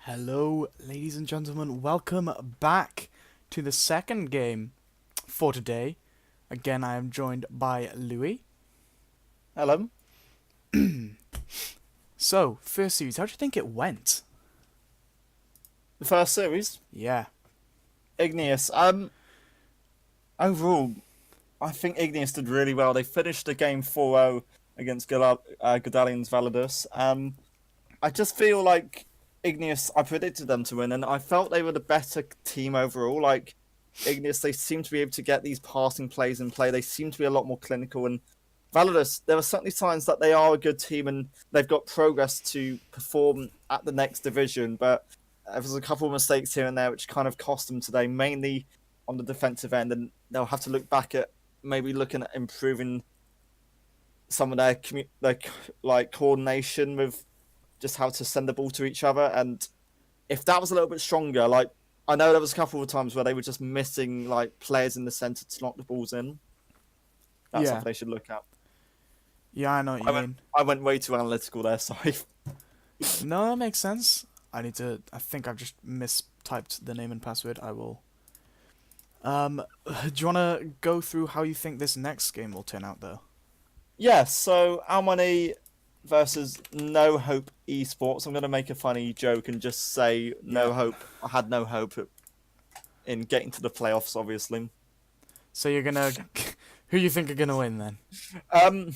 Hello, ladies and gentlemen. Welcome back to the second game for today. Again, I am joined by Louis. Hello. So, first series, how do you think it went? The first series, Yeah, Igneous. Overall, I think Igneous did really well. They finished the game 4-0 against Godalian's Validus. I just feel like Igneous, I predicted them to win, and I felt they were the better team overall. Like, Igneous, they seem to be able to get these passing plays in play. They seem to be a lot more clinical. And Validus, there are certainly signs that they are a good team and they've got progress to perform at the next division. But there was a couple of mistakes here and there which kind of cost them today, mainly on the defensive end. And they'll have to look back at maybe looking at improving some of their coordination with just how to send the ball to each other. And if that was a little bit stronger, like I know there was a couple of times where they were just missing like players in the center to knock the balls in. That's yeah, something they should look at. yeah. I know what you mean. I went way too analytical there. Sorry. No, that makes sense. I think I've just mistyped the name and password. I will. Do you wanna go through how you think this next game will turn out, though? Yeah. So Almani versus NoHope eSports. I'm gonna make a funny joke and just say Yeah. no hope. I had no hope in getting to the playoffs. Obviously. So you're gonna, who you think are gonna win then? Um,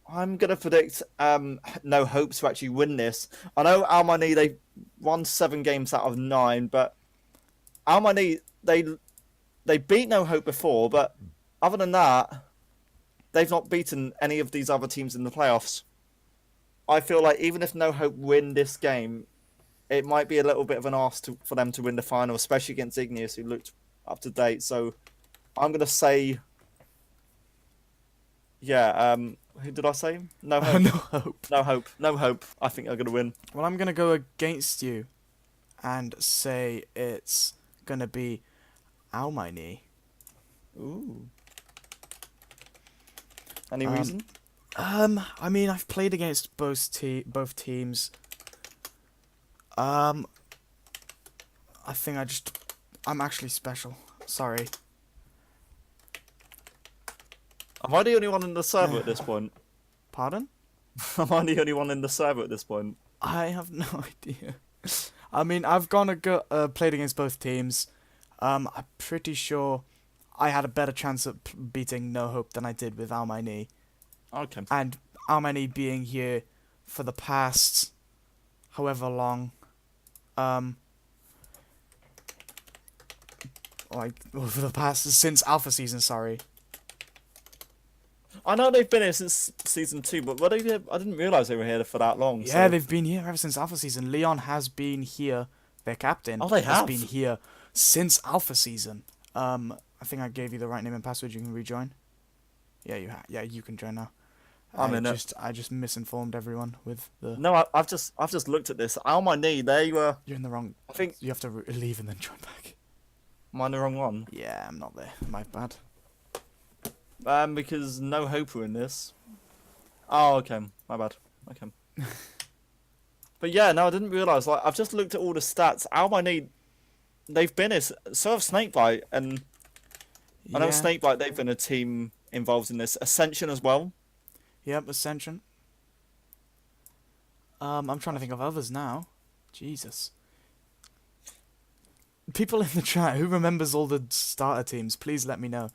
I'm gonna predict no hope to actually win this. I know Almani they won 7 games out of 9, but Almani they beat no hope before, but other than that, they've not beaten any of these other teams in the playoffs. I feel like even if no hope win this game, it might be a little bit of an ask for them to win the final, especially against Igneous, who looked up to date. So I'm gonna say, yeah. Who did I say? No hope. No hope. No hope. No hope. I think they're gonna win. Well, I'm gonna go against you and say it's gonna be Almini. Ooh. Any Um, reason? I mean, I've played against both teams. Um, I think I'm actually special. Sorry. Am I the only one in the server at this point? Pardon? Am I the only one in the server at this point? I have no idea. I mean, I've played against both teams. I'm pretty sure I had a better chance at beating No Hope than I did with Almini. Okay. And Almani being here for the past however long, um, for the past since Alpha season. Sorry. I know they've been here since season 2, but I didn't realize they were here for that long. Yeah, So. they've been here ever since Alpha season. Leon has been here. Their captain Oh, they has have? been here since Alpha season. I think I gave you the right name and password. You can rejoin. Yeah, yeah, you can join now. I'm in it. I just misinformed everyone with the. No, I've just looked at this. On my knee, they were. You're in the wrong. I think. You have to leave and then join back. Am I in the wrong one? Yeah, I'm not there. My bad. Because no hope were in this. Oh, okay. My bad. Okay. But yeah, no, I didn't realize. Like, I've just looked at all the stats. Almani, they've been as so have Snakebite, and I know Yeah. Snakebite. They've been a team involved in this. Ascension as well. Yep, Ascension. I'm trying to think of others now. Jesus. People in the chat, who remembers all the starter teams? Please let me know.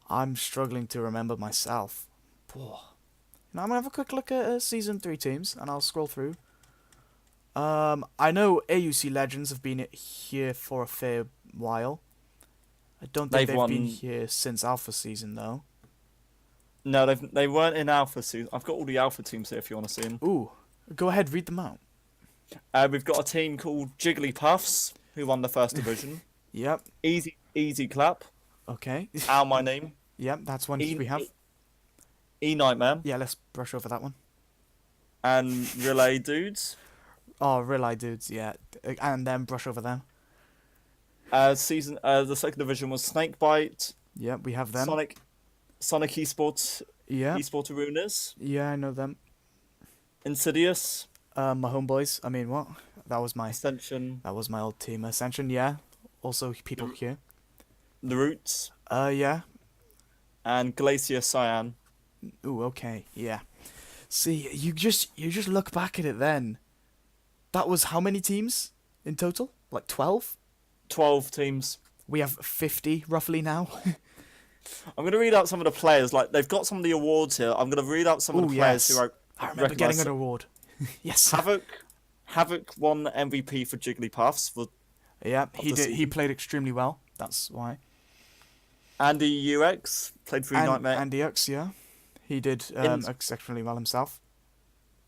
I'm struggling to remember myself. Poor. Now I'm gonna have a quick look at season 3 teams, and I'll scroll through. I know AUC Legends have been here for a fair while. I don't think They've they've been won. here since Alpha season though. No, they weren't in Alpha season. I've got all the Alpha teams here if you want to see them. Ooh, go ahead, read them out. We've got a team called Jigglypuffs who won the first division. Yep. Easy clap. Okay. Al my name. Yep, that's one E we have. Nightmare Yeah, let's brush over that one. and Relay Dudes. Oh, Real Eye Dudes, yeah. And then brush over them. The second division was Snakebite, Yep, we have them. Sonic Esports, Yeah. Esport Arenas, Yeah, I know them. Insidious, My homeboys. I mean, what? that was my Ascension, old team. Ascension, yeah. Also people here. the Roots, Yeah. and Glacier Cyan. Ooh, okay, yeah. See, you just look back at it then. That was how many teams in total? Like 12? 12 teams. We have 50 roughly now. I'm going to read out some of the players. Like, they've got some of the awards here. I'm going to read out some of Ooh, the players yes. who I remember getting recognise. an award. Yes. Havoc won MVP for Jigglypuffs. Yeah, of he the did. He season. played extremely well. That's why. Andy UX played for Nightmare. Andy Ux, yeah, he did exceptionally well himself.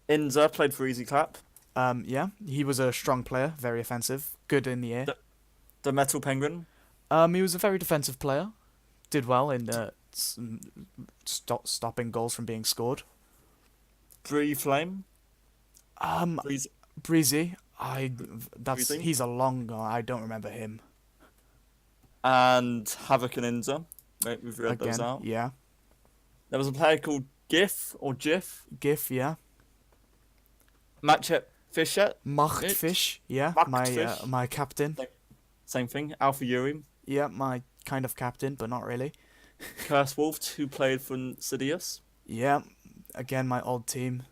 Inza played for Easy Clap. Yeah, he was a strong player, very offensive, good in the air. The Metal Penguin. He was a very defensive player, did well in stopping goals from being scored. Bree Flame. Breezy, Breezy. he's a long guy. I don't remember him. And Havoc and Inza. Right, we've read those Again, out. yeah. There was a player called GIF or GIF. GIF, yeah. Matchup Fisher. Machtfish, yeah. Machtfish. My captain. Same thing. Alpha Yuri. Yeah, my kind of captain, but not really. Curse Wolf, who played for Sidious. Yeah, again, my old team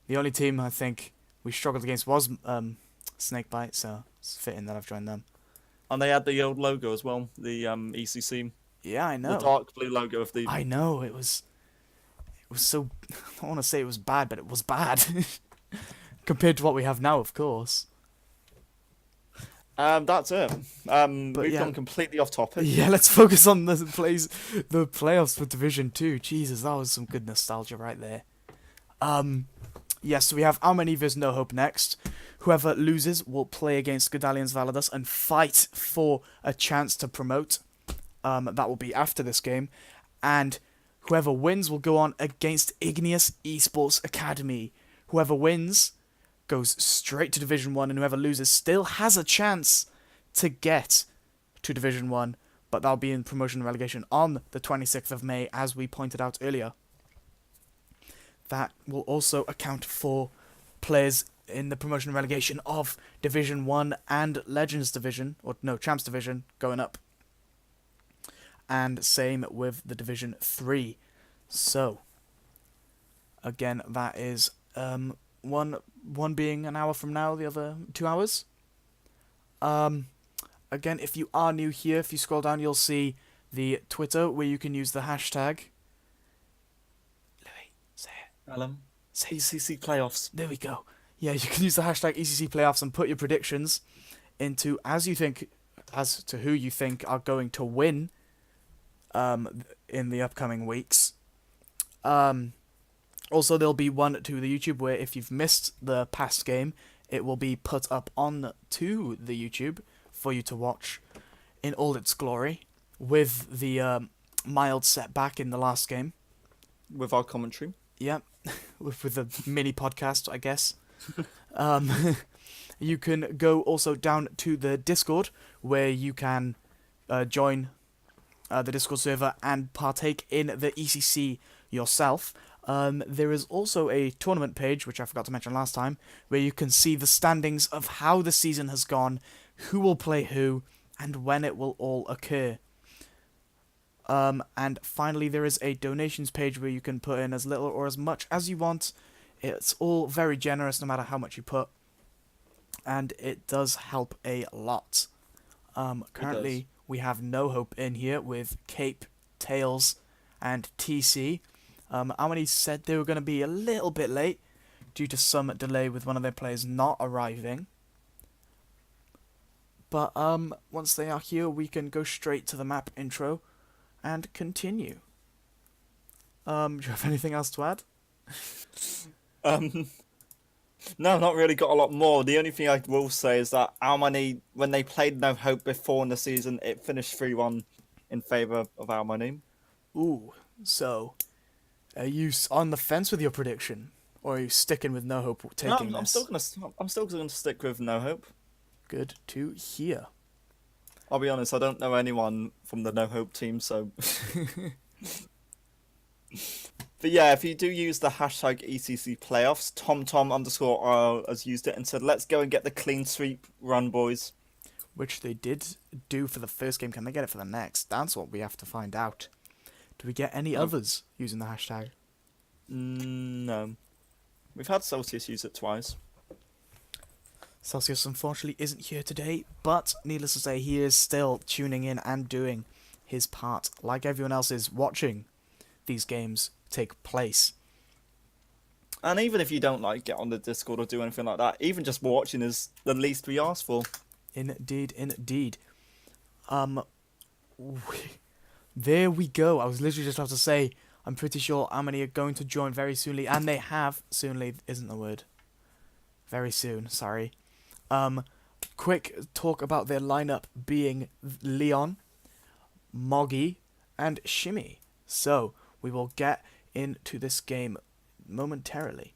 the only team I think we struggled against was Snakebite, so it's fitting that I've joined them. And they had the old logo as well, the ECC. Yeah, I know. The dark blue logo of the. I know, it was so. I don't want to say it was bad, but it was bad compared to what we have now, of course. That's it. We've yeah. gone completely off topic. Yeah, let's focus on the playoffs for Division 2. Jesus, that was some good nostalgia right there. Yes, so we have Our Many vs NoHope next. Whoever loses will play against Godalians Valadas and fight for a chance to promote. That will be after this game. And whoever wins will go on against Igneous eSports Academy. Whoever wins goes straight to Division 1, and whoever loses still has a chance to get to Division 1, but that'll be in promotion and relegation on the 26th of May, as we pointed out earlier. That will also account for players in the promotion and relegation of Division 1 and Legends Division, or no, Champs Division, going up. And same with the Division 3. So, again, that is one being an hour from now, the other 2 hours. Again, if you are new here, if you scroll down, you'll see the Twitter where you can use the hashtag. Louis, say it. Alan. ECC playoffs. There we go. Yeah, you can use the hashtag ECC playoffs and put your predictions into as to who you think are going to win in the upcoming weeks. Also, there'll be one to the YouTube where if you've missed the past game, it will be put up on to the YouTube for you to watch in all its glory with the mild setback in the last game. With our commentary. Yep, with a mini podcast, I guess. You can go also down to the Discord where you can join the Discord server and partake in the ECC yourself. There is also a tournament page, which I forgot to mention last time, where you can see the standings of how the season has gone, who will play who, and when it will all occur. And finally, there is a donations page where you can put in as little or as much as you want. It's all very generous, no matter how much you put, and it does help a lot. Currently, we have NoHope in here with Cape, Tails, and TC. Amity said they were going to be a little bit late due to some delay with one of their players not arriving. But once they are here, we can go straight to the map intro and continue. Do you have anything else to add? No, not really got a lot more. The only thing I will say is that Almani, when they played No Hope before in the season, it finished 3-1 in favour of Almani. Ooh, so are you on the fence with your prediction, or are you sticking with No Hope taking No, I'm still gonna stick with No Hope. Good to hear. I'll be honest, I don't know anyone from the No Hope team, so But yeah, if you do use the hashtag ECC playoffs, TomTom_RL has used it and said, let's go and get the clean sweep run, boys. Which they did do for the first game. Can they get it for the next? That's what we have to find out. Do we get any others using the hashtag? No. We've had Celsius use it twice. Celsius unfortunately isn't here today, but needless to say, he is still tuning in and doing his part, like everyone else is watching these games take place. And even if you don't get on the Discord or do anything like that, even just watching is the least we ask for. Indeed, indeed. There we go. I was literally just about to say, I'm pretty sure Amani are going to join very soonly, and they have. Soonly isn't the word. Very soon, sorry. Quick talk about their lineup being Leon, Moggy, and Shimmy. So, we will get into this game momentarily.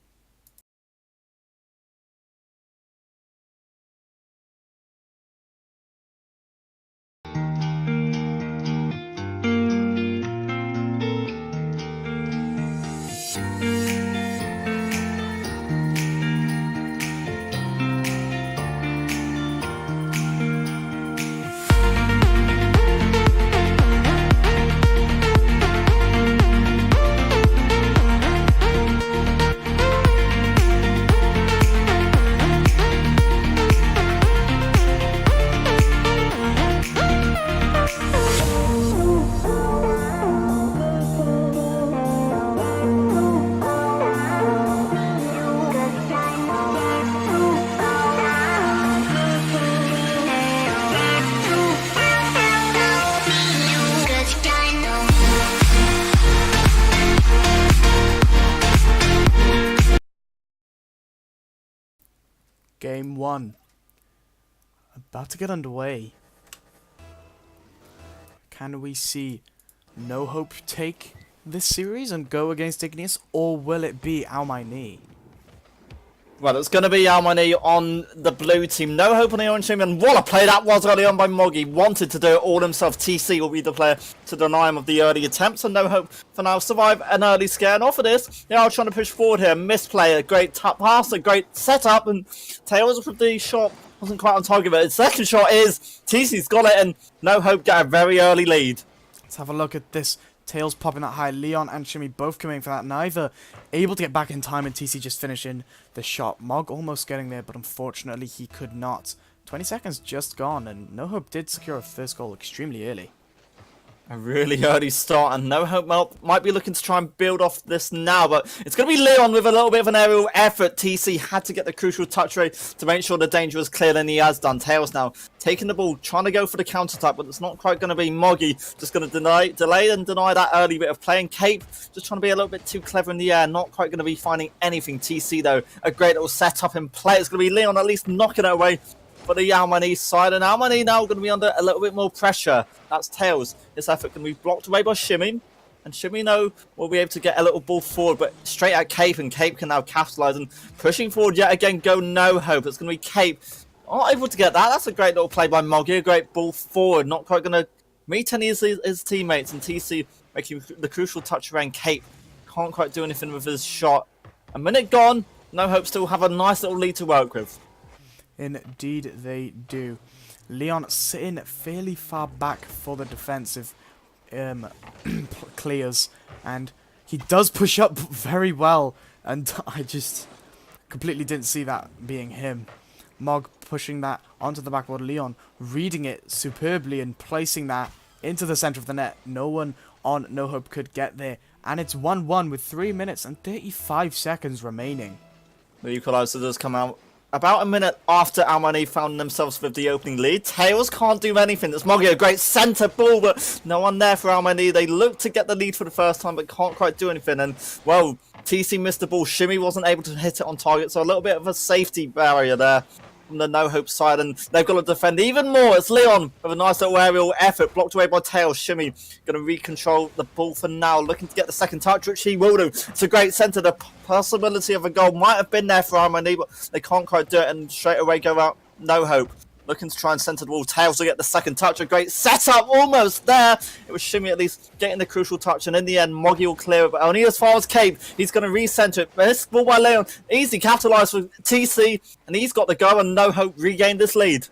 Game 1. About to get underway. Can we see NoHope take this series and go against Igneous, or will it be Almini? Well, it's going to be Almani on the blue team. No hope on the orange team. And what a play that was early on by Moggy. Wanted to do it all himself. TC will be the player to deny him of the early attempts. And no hope for now survive an early scare. And off of this, they are trying to push forward here. Misplay, a great tap pass, a great setup. And Tails with the shot wasn't quite on target. But his second shot is TC's got it. And no hope get a very early lead. Let's have a look at this. Tails popping that high. Leon and Shimmy both coming for that. Neither able to get back in time, and TC just finishing the shot. Mog almost getting there, but unfortunately he could not. 20 seconds just gone, and No Hope did secure a first goal extremely early. A really early start, and No Hope might be looking to try and build off this now, but it's going to be Leon with a little bit of an aerial effort. TC had to get the crucial touch rate to make sure the danger was clear, and he has done. Tails now taking the ball, trying to go for the counter-attack, but it's not quite going to be Moggy. Just going to delay and deny that early bit of play, and Cape just trying to be a little bit too clever in the air, not quite going to be finding anything. TC, though, a great little setup in play. It's going to be Leon at least knocking it away for the Almani side, and Almani now going to be under a little bit more pressure. That's Tails. His effort can be blocked away by Shimmy, and Shimmy now will be able to get a little ball forward, but straight at Cape, and Cape can now capitalise, and pushing forward yet again go No Hope. It's going to be Cape. Not able to get that. That's a great little play by Moggy, a great ball forward, not quite going to meet any of his teammates, and TC making the crucial touch around Cape. Can't quite do anything with his shot. A minute gone, No Hope still have a nice little lead to work with. Indeed they do. Leon sitting fairly far back for the defensive clears, and he does push up very well, and I just completely didn't see that being him. Mog pushing that onto the backboard. Leon reading it superbly and placing that into the center of the net. No one on No Hope could get there, and it's 1-1 with 3 minutes and 35 seconds remaining. The equaliser does come out about a minute after Almani found themselves with the opening lead. Tails can't do anything. It's Moggy, a great centre ball, but no one there for Almani. They look to get the lead for the first time, but can't quite do anything. And, well, TC missed the ball. Shimmy wasn't able to hit it on target, so a little bit of a safety barrier there from the No Hope side, and they've got to defend even more. It's Leon with a nice little aerial effort, blocked away by Tails. Shimmy going to recontrol the ball for now, looking to get the second touch, which he will do. It's a great centre. The possibility of a goal might have been there for Almani, but they can't quite do it, and straight away go out No Hope. looking to try and center the ball. Tails will get the second touch. A great setup, almost there. It was Shimmy at least getting the crucial touch, and in the end, Moggy will clear it, but only as far as Cape. He's going to recenter it. This ball by Leon, easy capitalised for TC, and he's got the go, and NoHope regained this lead.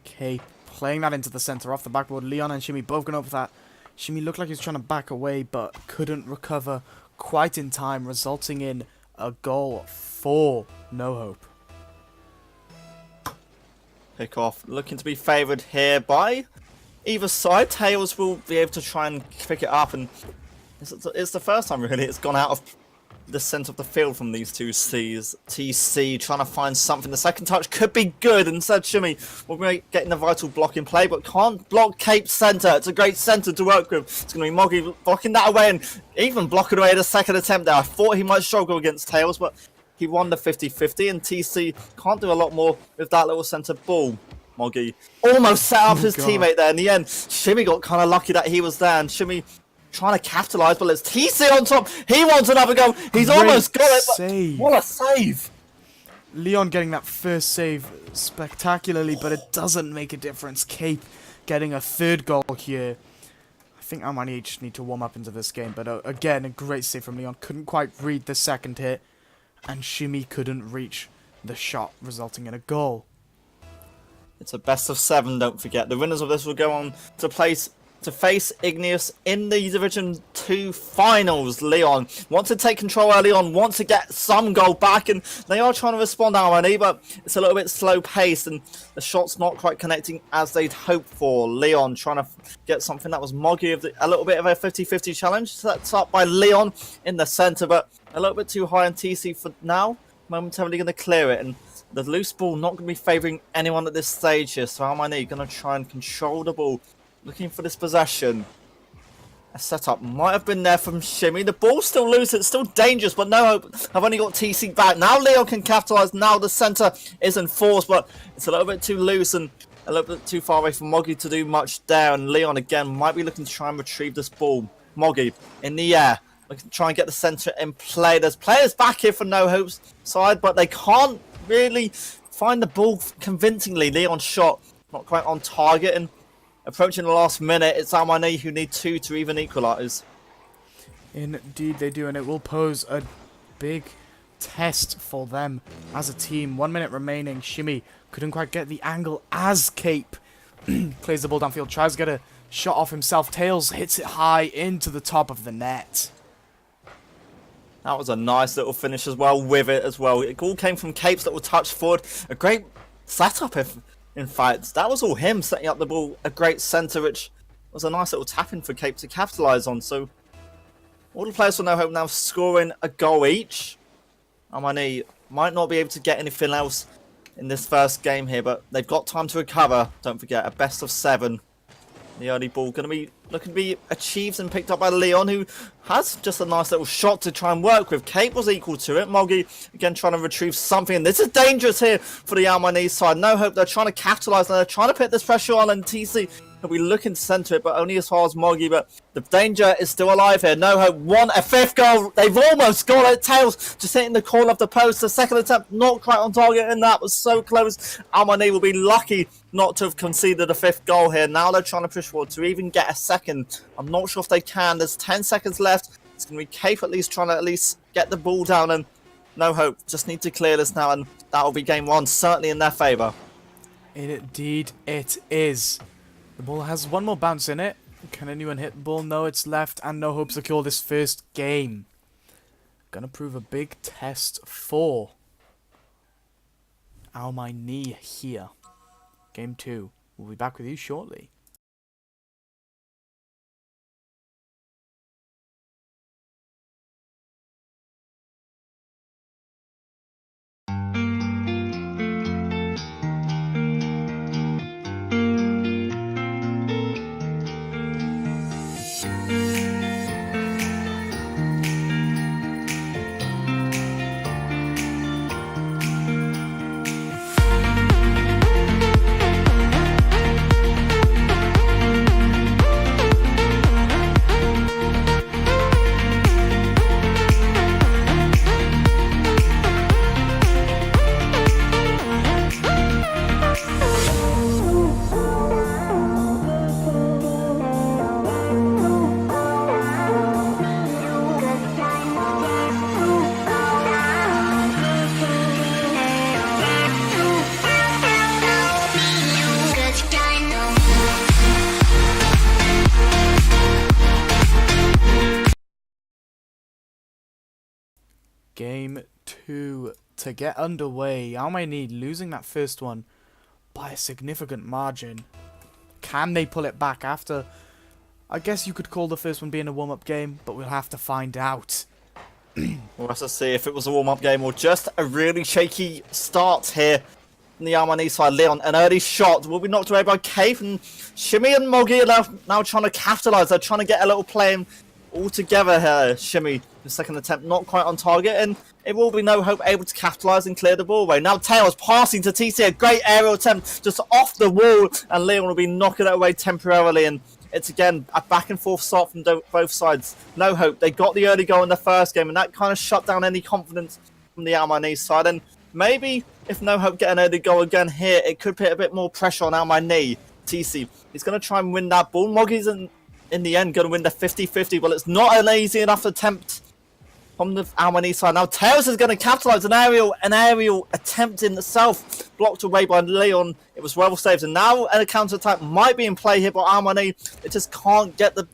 Cape playing that into the center off the backboard. Leon and Shimmy both going up for that. Shimmy looked like he was trying to back away, but couldn't recover quite in time, resulting in a goal for NoHope. Pick off, looking to be favoured here by either side. Tails will be able to try and pick it up, and it's the first time really it's gone out of the centre of the field from these two C's. TC trying to find something. The second touch could be good. Instead, Shimmy will be getting the vital block in play, but can't block Cape's centre. It's a great centre to work with. It's going to be Moggy blocking that away, and even blocking away the second attempt there. I thought he might struggle against Tails, but he won the 50-50, and TC can't do a lot more with that little centre ball. Moggy almost set up his teammate there in the end. Shimmy got kind of lucky that he was there, and Shimmy trying to capitalise, but it's TC on top. He wants another goal. He's almost got it, but what a save. Leon getting that first save spectacularly, but it doesn't make a difference. Cape getting a third goal here. I think I might just need to warm up into this game, but again, a great save from Leon. Couldn't quite read the second hit, and Shimmy couldn't reach the shot, resulting in a goal. It's a best of 7, don't forget. The winners of this will go on to face Igneous in the Division 2 finals. Leon wants to take control early on, wants to get some goal back, and they are trying to respond now, but it's a little bit slow paced, and the shot's not quite connecting as they'd hoped for. Leon trying to get something that was Moggy of a little bit of a 50-50 challenge. Set up by Leon in the centre, but a little bit too high on TC for now. Momentarily going to clear it, and the loose ball not going to be favouring anyone at this stage here, so Almani going to try and control the ball, looking for this possession. A setup might have been there from Shimmy. The ball's still loose, it's still dangerous, but NoHope have only got TC back. Now Leon can capitalise, now the centre is enforced, but it's a little bit too loose and a little bit too far away from Moggy to do much there, and Leon again might be looking to try and retrieve this ball. Moggy in the air, looking to try and get the centre in play. There's players back here for NoHope's side, but they can't really find the ball convincingly. Leon's shot not quite on target, and approaching the last minute, it's Almani who need 2 to even equalise. Indeed they do, and it will pose a big test for them as a team. 1 minute remaining. Shimmy couldn't quite get the angle as Cape plays the ball downfield, tries to get a shot off himself. Tails hits it high into the top of the net. That was a nice little finish as well with it as well. It all came from Cape's little touch forward. A great setup, in fact. That was all him setting up the ball. A great centre, which was a nice little tap-in for Cape to capitalise on. So all the players will NoHope now scoring a goal each. Almani might not be able to get anything else in this first game here, but they've got time to recover. Don't forget, a best of 7. The early ball going to be looking to be achieved and picked up by Leon, who has just a nice little shot to try and work with. Cape was equal to it. Moggy again trying to retrieve something. This is dangerous here for the Almani side. NoHope, they're trying to capitalise, and they're trying to put this pressure on, and TC will be looking to centre it, but only as far as Moggy. But the danger is still alive here. NoHope won a 5th goal. They've almost got it. Tails just hitting the corner of the post. The second attempt not quite on target, and that was so close. Almani will be lucky not to have conceded a 5th goal here. Now they're trying to push forward to even get a second. I'm not sure if they can. There's 10 seconds left. It's going to be Cape at least trying to get the ball down, and NoHope just need to clear this now, and that will be game 1, certainly in their favour. Indeed it is. The ball has one more bounce in it. Can anyone hit the ball? No, it's left, and NoHope secure this first game. Gonna prove a big test for Almani here. Game 2. We'll be back with you shortly. Game 2 to get underway. Almaini losing that first one by a significant margin. Can they pull it back after? I guess you could call the first one being a warm-up game, but we'll have to find out. We'll have to see if it was a warm-up game or just a really shaky start here on the Almaini side. Leon, an early shot will be knocked away by Cape, and Shimmy and Moggy are now trying to capitalise. They're trying to get a little play in all together here. Shimmy, the second attempt, not quite on target, and it will be NoHope able to capitalise and clear the ball away. Now Tails passing to TC, a great aerial attempt just off the wall, and Leon will be knocking it away temporarily, and it's again a back and forth start from both sides. NoHope, they got the early goal in the first game, and that kind of shut down any confidence from the Almaini side, and maybe if NoHope get an early goal again here, it could put a bit more pressure on Almaini. TC, he's going to try and win that ball. Moggy's in the end going to win the 50-50, but it's not an easy enough attempt from the Almaini side. Now Tails is going to capitalise an aerial attempt in itself, blocked away by Leon. It was well saved, and now a counter attack might be in play here by Almaini. They just can't get the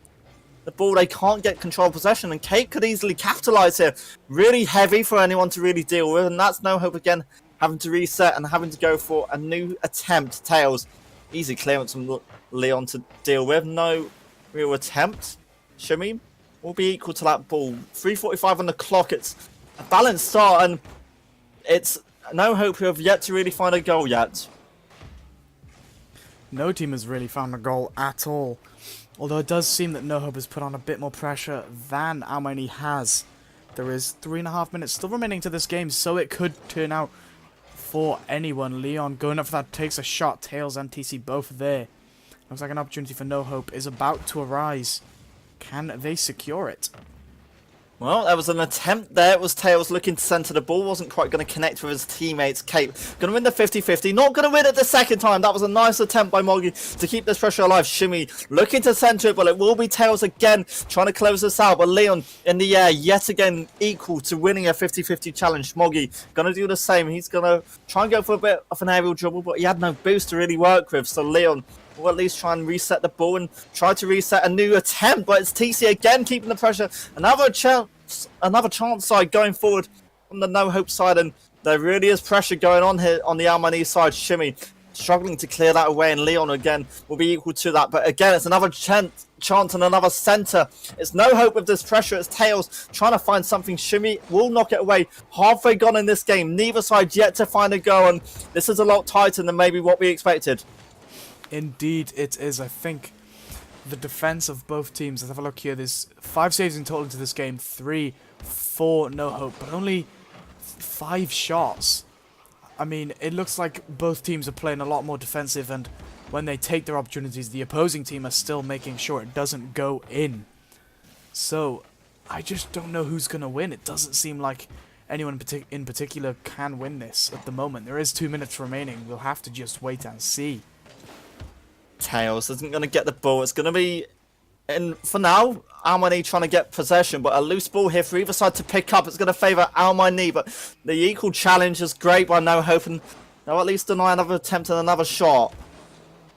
ball. They can't get control of possession, and Kate could easily capitalise here. Really heavy for anyone to really deal with, and that's NoHope again having to reset and having to go for a new attempt. Tails, easy clearance from Leon to deal with. No real attempt. Shimmy will be equal to that ball. 3:45 on the clock. It's a balanced start, and it's NoHope who have yet to really find a goal yet. No team has really found a goal at all. Although it does seem that NoHope has put on a bit more pressure than Almaini has. There is 3.5 minutes still remaining to this game, so it could turn out for anyone. Leon going up for that, takes a shot. Tails and TC both there. Looks like an opportunity for NoHope is about to arise. Can they secure it? Well, there was an attempt there. It was Tails looking to centre the ball. Wasn't quite going to connect with his teammates. Cape going to win the 50-50. Not going to win it the second time. That was a nice attempt by Moggy to keep this pressure alive. Shimmy looking to centre it, but it will be Tails again trying to close this out. But Leon in the air, yet again equal to winning a 50-50 challenge. Moggy going to do the same. He's going to try and go for a bit of an aerial dribble, but he had no boost to really work with. So Leon will at least try and reset the ball and try to reset a new attempt. But it's TC again keeping the pressure. Another chance side going forward from the NoHope side, and there really is pressure going on here on the Almaini side. Shimmy struggling to clear that away, and Leon again will be equal to that. But again, it's another chance and another centre. It's NoHope with this pressure. It's Tails trying to find something. Shimmy will knock it away. Halfway gone in this game. Neither side yet to find a goal, and this is a lot tighter than maybe what we expected. Indeed it is. I think the defense of both teams, let's have a look here, there's 5 saves in total into this game, 3 for NoHope, but only 5 shots. I mean, it looks like both teams are playing a lot more defensive, and when they take their opportunities, the opposing team are still making sure it doesn't go in. So I just don't know who's going to win. It doesn't seem like anyone in particular can win this at the moment. There is 2 minutes remaining. We'll have to just wait and see. Tails isn't going to get the ball. It's going to be, and for now, Almaini trying to get possession, but a loose ball here for either side to pick up. It's going to favour Almaini, but the equal challenge is great by NoHope, and they'll at least deny another attempt and another shot.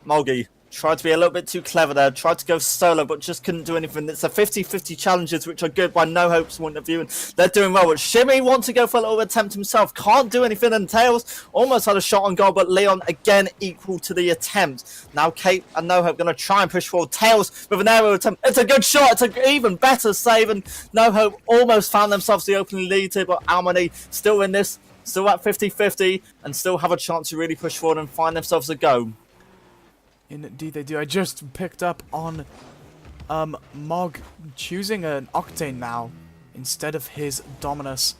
Moggy tried to be a little bit too clever there, tried to go solo, but just couldn't do anything. It's a 50-50 challenges, which are good by NoHope's point of view, and they're doing well. But Shimmy wants to go for a little attempt himself, can't do anything, and Tails almost had a shot on goal, but Leon again equal to the attempt. Now Kate and NoHope going to try and push forward. Tails with an aerial attempt. It's a good shot. It's an even better save, and NoHope almost found themselves the opening lead here, but Almaini still in this, still at 50-50, and still have a chance to really push forward and find themselves a goal. Indeed they do. I just picked up on Mog choosing an Octane now instead of his Dominus,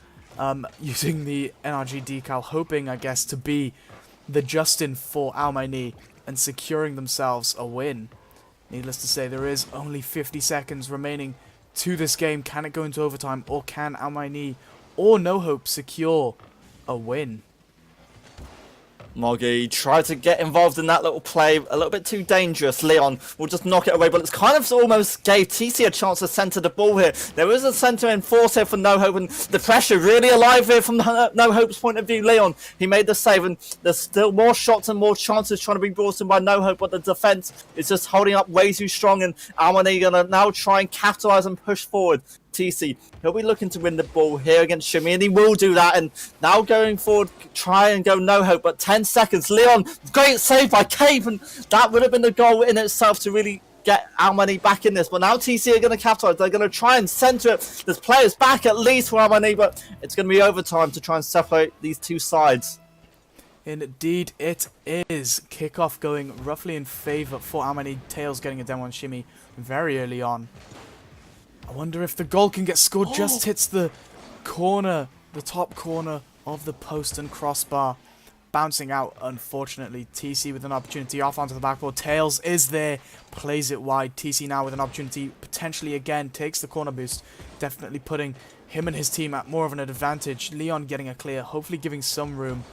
using the NRG decal, hoping, I guess, to be the Justin for Almaini and securing themselves a win. Needless to say, there is only 50 seconds remaining to this game. Can it go into overtime, or can Almaini or NoHope secure a win? Moggy tried to get involved in that little play, a little bit too dangerous. Leon will just knock it away, but it's kind of almost gave TC a chance to centre the ball here. There is a centre in force here for NoHope, and the pressure really alive here from NoHope's point of view. Leon, he made the save, and there's still more shots and more chances trying to be brought in by NoHope, but the defence is just holding up way too strong, and Almaini gonna now try and capitalise and push forward. TC. He'll be looking to win the ball here against Shimmy, and he will do that. And now going forward, try and go NoHope, but 10 seconds. Leon, great save by Cape, and that would have been the goal in itself to really get Almani back in this. But now TC are going to capitalize. They're going to try and center it. There's players back at least for Almani, but it's going to be overtime to try and separate these two sides. Indeed it is. Kickoff going roughly in favour for Almani. Tails getting a demo on Shimmy very early on. I wonder if the goal can get scored. Just hits the corner, the top corner of the post and crossbar. Bouncing out, unfortunately. TC with an opportunity off onto the backboard. Tails is there, plays it wide. TC now with an opportunity, potentially again, takes the corner boost. Definitely putting him and his team at more of an advantage. Leon getting a clear, hopefully giving some room.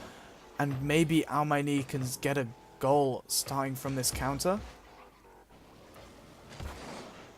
And maybe Almani can get a goal starting from this counter.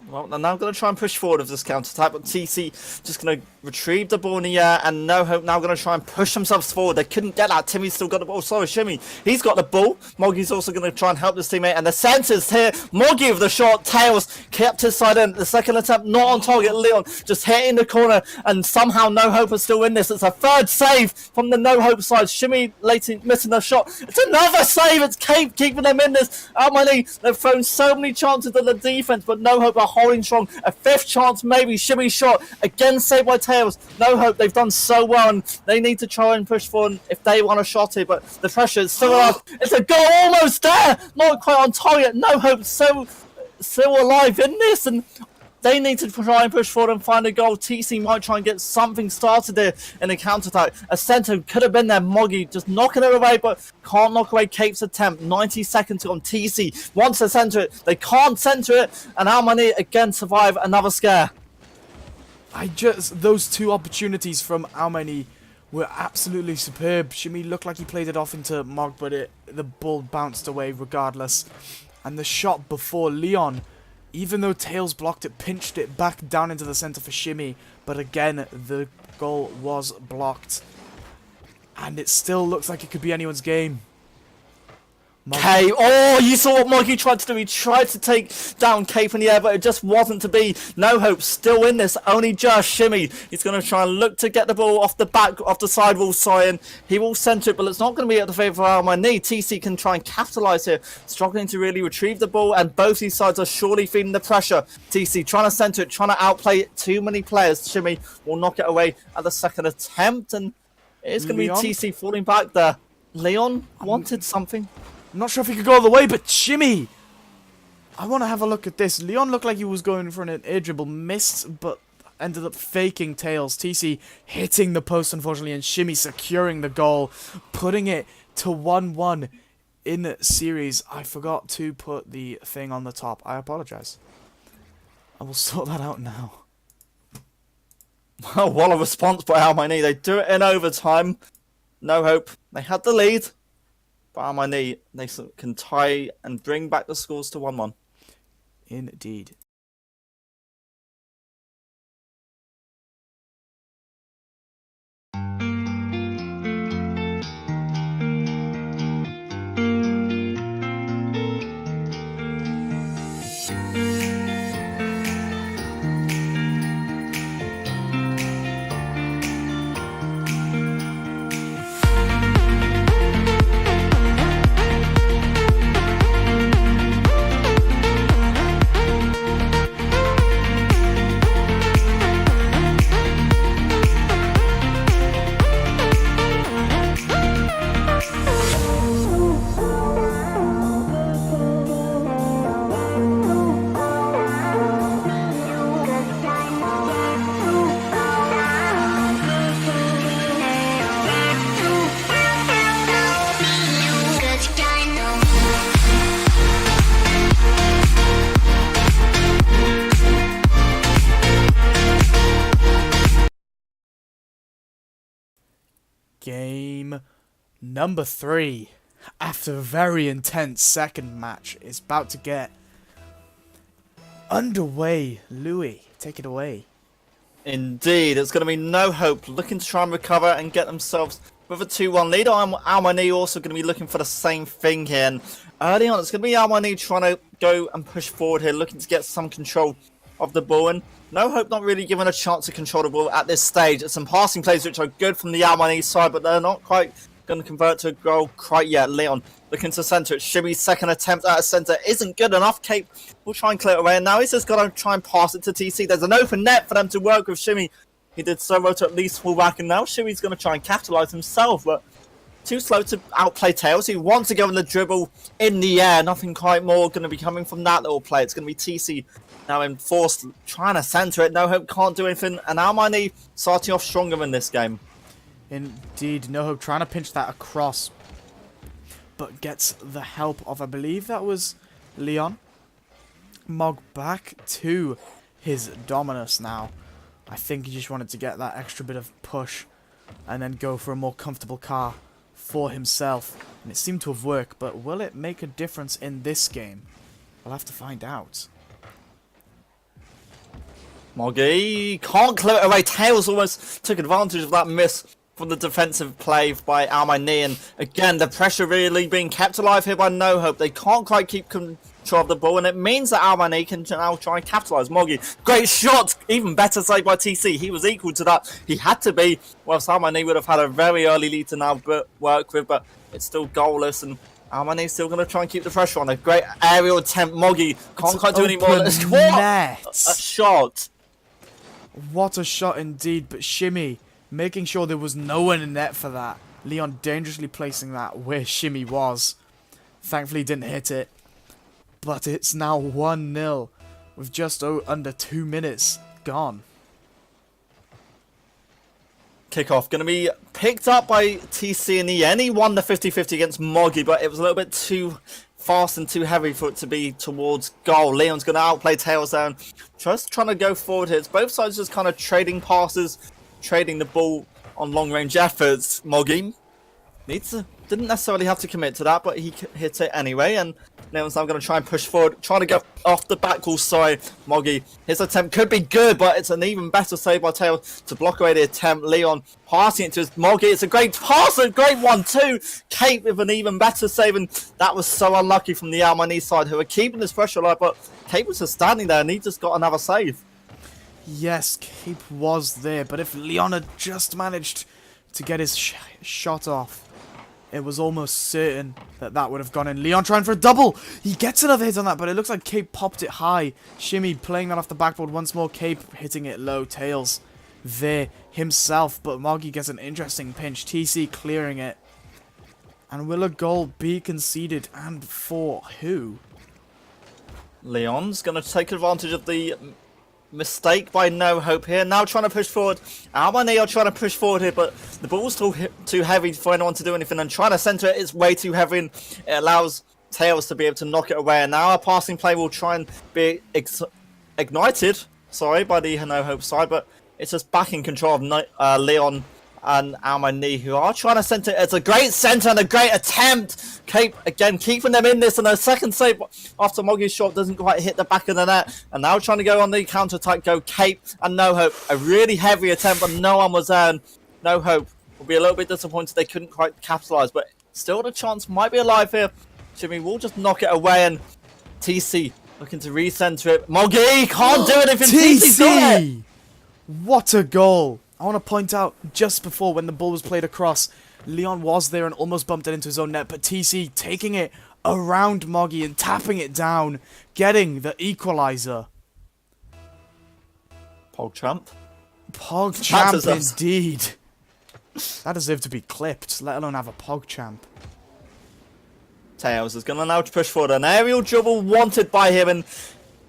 Well, they're now going to try and push forward with this counter-attack, but TC just going to retrieve the ball in the air, and NoHope now going to try and push themselves forward. They couldn't get that. Timmy's still got the ball. Sorry, Shimmy. He's got the ball. Moggy's also going to try and help this teammate, and the centers here. Moggy with the short. Tails kept his side in. The second attempt not on target. Leon just hitting the corner, and somehow NoHope are still in this. It's a third save from the NoHope side. Shimmy later missing a shot. It's another save. It's Cape keeping them in this. Almani, they've thrown so many chances to the defense, but NoHope are holding strong. A fifth chance maybe. Shimmy shot again, saved by Tails. NoHope, they've done so well, and they need to try and push forward if they want a shot here, but the pressure is still alive. It's a goal almost there, not quite on target. NoHope still alive in this, and they need to try and push forward and find a goal. TC might try and get something started there in a counter-attack. A centre could have been there. Moggy just knocking it away, but can't knock away Cape's attempt. 90 seconds on TC. Wants to centre it. They can't centre it, and Almani again survive another scare. Those two opportunities from Almani were absolutely superb. Shimmy looked like he played it off into Mog, but the ball bounced away regardless. And the shot before Leon, even though Tails blocked it, pinched it back down into the center for Shimmy. But again, the goal was blocked. And it still looks like it could be anyone's game. Cape. Oh, you saw what Moggy tried to do. He tried to take down Cape in the air, but it just wasn't to be. NoHope still in this. Only just Shimmy. He's going to try and look to get the ball off the back, off the sidewall side. He will centre it, but it's not going to be at the favour of Almani. TC can try and capitalise here. Struggling to really retrieve the ball, and both these sides are surely feeling the pressure. TC trying to centre it, trying to outplay it. Too many players. Shimmy will knock it away at the second attempt, and it's going to be TC falling back there. Leon wanted something. I'm not sure if he could go all the way, but Shimmy! I want to have a look at this. Leon looked like he was going for an air dribble, missed, but ended up faking Tails. TC hitting the post, unfortunately, and Shimmy securing the goal, putting it to 1-1 in series. I forgot to put the thing on the top. I apologize. I will sort that out now. Well, what a response by Almani. They do it in overtime. NoHope. They had the lead. Almani, they can tie and bring back the scores to 1-1. Indeed. Game number 3, after a very intense second match, is about to get underway. Louis, take it away. Indeed, it's going to be NoHope looking to try and recover and get themselves with a 2-1 lead. Almani also going to be looking for the same thing here. And early on, it's going to be Almani trying to go and push forward here, looking to get some control of the ball. And NoHope not really given a chance to control the ball at this stage. Some passing plays which are good from the Almani side, but they're not quite going to convert to a goal quite yet. Leon looking to centre it. Shimmy's second attempt at a centre isn't good enough. Cape will try and clear it away, and now he's just got to try and pass it to TC. There's an open net for them to work with. Shimmy, he did so well to at least fall back, and now Shimmy's going to try and capitalise himself, but too slow to outplay Tails. He wants to go in the dribble in the air. Nothing quite more going to be coming from that little play. It's going to be TC now enforced, trying to centre it. NoHope can't do anything, and Almani starting off stronger in this game. Indeed, NoHope trying to pinch that across, but gets the help of, I believe that was Leon. Mog back to his Dominus now. I think he just wanted to get that extra bit of push and then go for a more comfortable car for himself, and it seemed to have worked, but will it make a difference in this game? We'll have to find out. Moggy can't clear it away. Tails almost took advantage of that miss from the defensive play by Almani, and again the pressure really being kept alive here by NoHope. They can't quite keep control of the ball, and it means that Almani can now try and capitalise. Moggy, great shot, even better saved by TC. He was equal to that. He had to be, whilst Almani would have had a very early lead to now work with, but it's still goalless, and Almani's still going to try and keep the pressure on. A great aerial attempt. Moggy can't quite do any more. Net. A shot. What a shot indeed, but Shimmy making sure there was no one in net for that. Leon dangerously placing that where Shimmy was. Thankfully didn't hit it. But it's now 1-0 with just under 2 minutes gone. Kickoff going to be picked up by TC in the end. He won the 50-50 against Moggy, but it was a little bit too fast and too heavy for it to be towards goal. Leon's going to outplay Tails down. Just trying to go forward here. It's both sides just kind of trading passes, trading the ball on long-range efforts. Moggy didn't necessarily have to commit to that, but he hit it anyway, and Leon's now going to try and push forward, trying to go off the back wall side. Moggy, his attempt could be good, but it's an even better save by Tails to block away the attempt. Leon passing it to his Moggy. It's a great pass, a great one too. Cape with an even better save, and that was so unlucky from the Almani side, who were keeping this pressure alive, but Cape was just standing there, and he just got another save. Yes, Cape was there, but if Leon had just managed to get his shot off, it was almost certain that that would have gone in. Leon trying for a double. He gets another hit on that, but it looks like Cape popped it high. Shimmy playing that off the backboard once more. Cape hitting it low. Tails there himself, but Moggy gets an interesting pinch. TC clearing it. And will a goal be conceded? And for who? Leon's going to take advantage of the mistake by NoHope here. Now trying to push forward. Almani are trying to push forward here, but the ball's still too heavy for anyone to do anything, and trying to centre it is way too heavy, and it allows Tails to be able to knock it away. And now a passing play will try and be ignited, by the NoHope side, but it's just back in control of Leon and Almani, who are trying to centre it. It's a great centre and a great attempt. Cape again keeping them in this, and a second save after Moggy's shot doesn't quite hit the back of the net, and now trying to go on the counter attack go Cape and NoHope. A really heavy attempt, but no one was there, and NoHope will be a little bit disappointed they couldn't quite capitalise, but still the chance might be alive here. Jimmy will just knock it away, and TC looking to re-centre it. Moggy can't do anything. TC's got it. What a goal. I want to point out, just before when the ball was played across, Leon was there and almost bumped it into his own net, but TC taking it around Moggy and tapping it down, getting the equaliser. PogChamp. PogChamp indeed. That deserved to be clipped, let alone have a PogChamp. Tails is going to now push forward. An aerial dribble wanted by him, and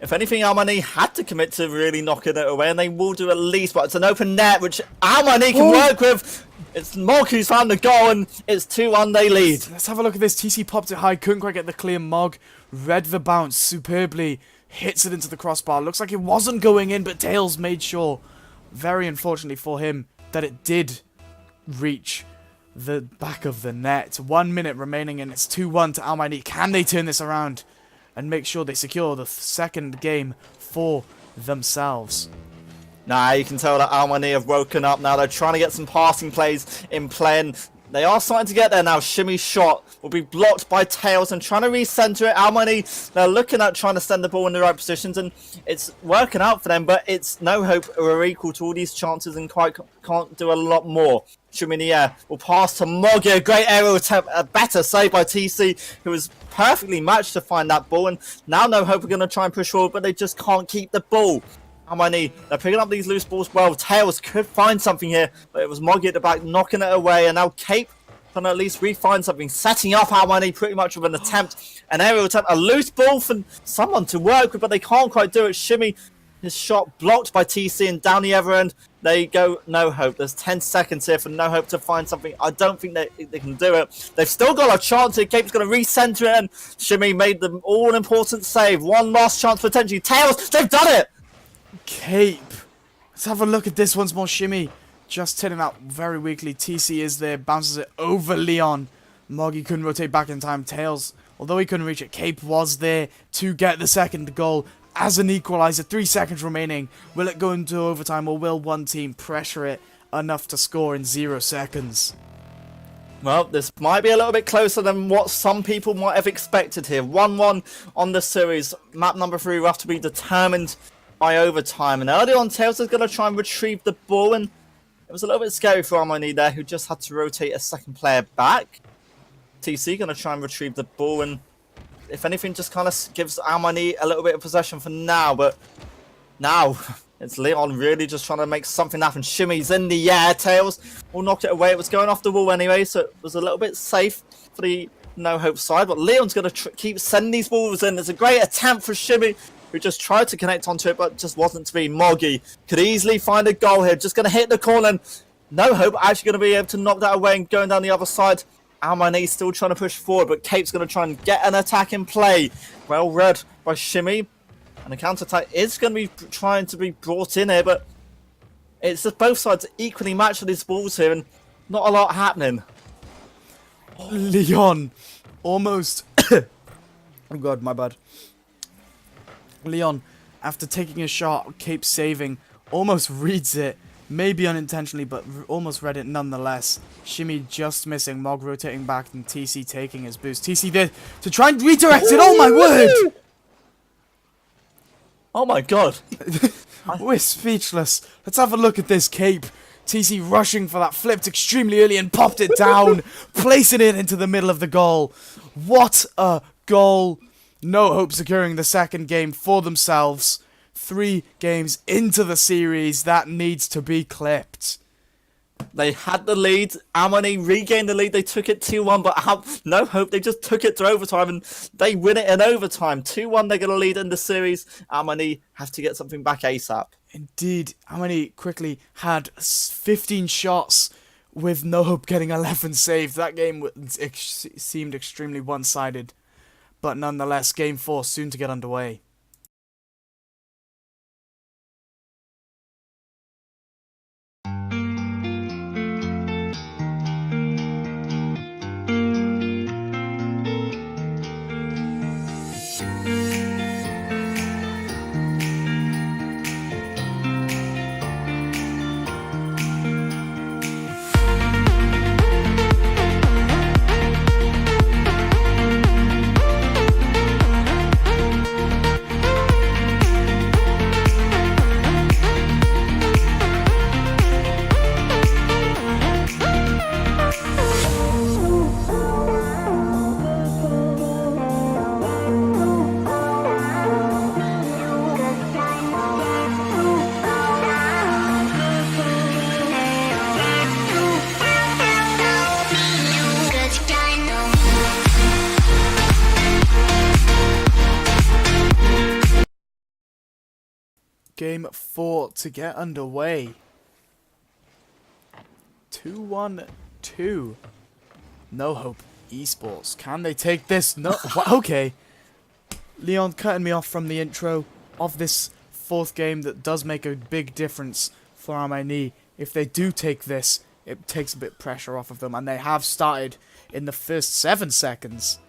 if anything, Almani had to commit to really knocking it away, and they will do at least, but it's an open net, which Almani can work with. It's Mog who's found the goal, and it's 2-1, they lead. Let's have a look at this. TC popped it high, couldn't quite get the clear. Mog read the bounce superbly, hits it into the crossbar. Looks like it wasn't going in, but Tails made sure, very unfortunately for him, that it did reach the back of the net. 1 minute remaining, and it's 2-1 to Almani. Can they turn this around and make sure they secure the second game for themselves? Nah, you can tell that Almani have woken up now. They're trying to get some passing plays in play, and They are starting to get there now. Shimmy's shot will be blocked by Tails and trying to recenter it. Almani, they're looking at trying to send the ball in the right positions, and it's working out for them, but it's NoHope who are equal to all these chances and quite can't do a lot more. Shimmy in the air will pass to Moggy. A great aerial attempt, a better save by TC, who was perfectly matched to find that ball. And now NoHope are going to try and push forward, but they just can't keep the ball. Almani, they're picking up these loose balls well. Tails could find something here, but it was Moggy at the back knocking it away, and now Cape can at least re-find something, setting up Almani pretty much with an attempt, an aerial attempt, a loose ball for someone to work with, but they can't quite do it. Shimmy, his shot blocked by TC, and down the other end, they go NoHope. There's 10 seconds here for NoHope to find something. I don't think they can do it. They've still got a chance here. Cape's going to recenter it, and Shimmy made the all-important save. One last chance potentially. Tails, they've done it! Cape. Let's have a look at this once more. Shimmy just turning out very weakly. TC is there, bounces it over Leon. Moggy couldn't rotate back in time. Tails, although he couldn't reach it, Cape was there to get the second goal as an equalizer. 3 seconds remaining. Will it go into overtime, or will one team pressure it enough to score in 0 seconds? Well, this might be a little bit closer than what some people might have expected here. 1-1 on the series. Map number 3 will have to be determined by overtime. And early on, Tails is going to try and retrieve the ball, and it was a little bit scary for Armani there, who just had to rotate a second player back. TC going to try and retrieve the ball, and if anything, just kind of gives Armani a little bit of possession for now. But now, it's Leon really just trying to make something happen. Shimmy's in the air. Tails will knock it away. It was going off the wall anyway, so it was a little bit safe for the NoHope side. But Leon's going to keep sending these balls in. There's a great attempt for Shimmy, who just tried to connect onto it, but just wasn't to be. Moggy could easily find a goal here. Just going to hit the corner, and NoHope actually going to be able to knock that away and going down the other side. Almani still trying to push forward, but Cape's going to try and get an attack in play. Well read by Shimmy. And the counter-attack is going to be trying to be brought in here, but it's just both sides equally matched with these balls here, and not a lot happening. Leon almost... oh god, my bad. Leon, after taking a shot, Cape saving, almost reads it. Maybe unintentionally, but almost read it nonetheless. Shimmy just missing. Mog rotating back, and TC taking his boost. TC there to try and redirect it. Oh my word! Oh my god. We're speechless. Let's have a look at this. Cape. TC rushing for that, flipped extremely early and popped it down, placing it into the middle of the goal. What a goal. NoHope securing the second game for themselves. 3 games into the series, that needs to be clipped. They had the lead. Almani regained the lead. They took it 2-1, but NoHope, they just took it to overtime, and they win it in overtime. 2-1, they're going to lead in the series. Almani have to get something back ASAP. Indeed, Almani quickly had 15 shots, with NoHope getting 11 saves. That game seemed extremely one-sided, but nonetheless, Game 4 soon to get underway. Game 4 to get underway. 2-1-2. NoHope eSports. Can they take this? No. Okay. Leon cutting me off from the intro of this 4th game that does make a big difference for Armani. If they do take this, it takes a bit of pressure off of them, and they have started in the first 7 seconds.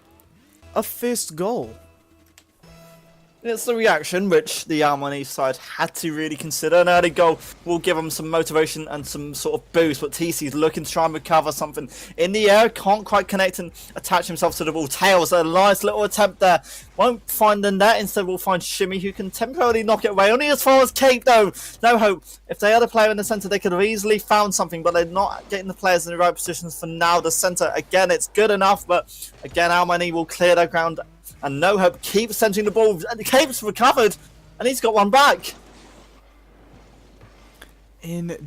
A first goal. It's the reaction which the Almani side had to really consider. An early goal will give them some motivation and some sort of boost, but TC's looking to try and recover something in the air. Can't quite connect and attach himself to the ball. Tails, a nice little attempt there. Won't find the net. Instead, we'll find Shimmy, who can temporarily knock it away. Only as far as Cape, though. NoHope. If they had a player in the centre, they could have easily found something, but they're not getting the players in the right positions for now. The centre, again, it's good enough, but again, Almani will clear their ground. And NoHope keeps centering the ball. And Cape's recovered. And he's got one back. Indeed,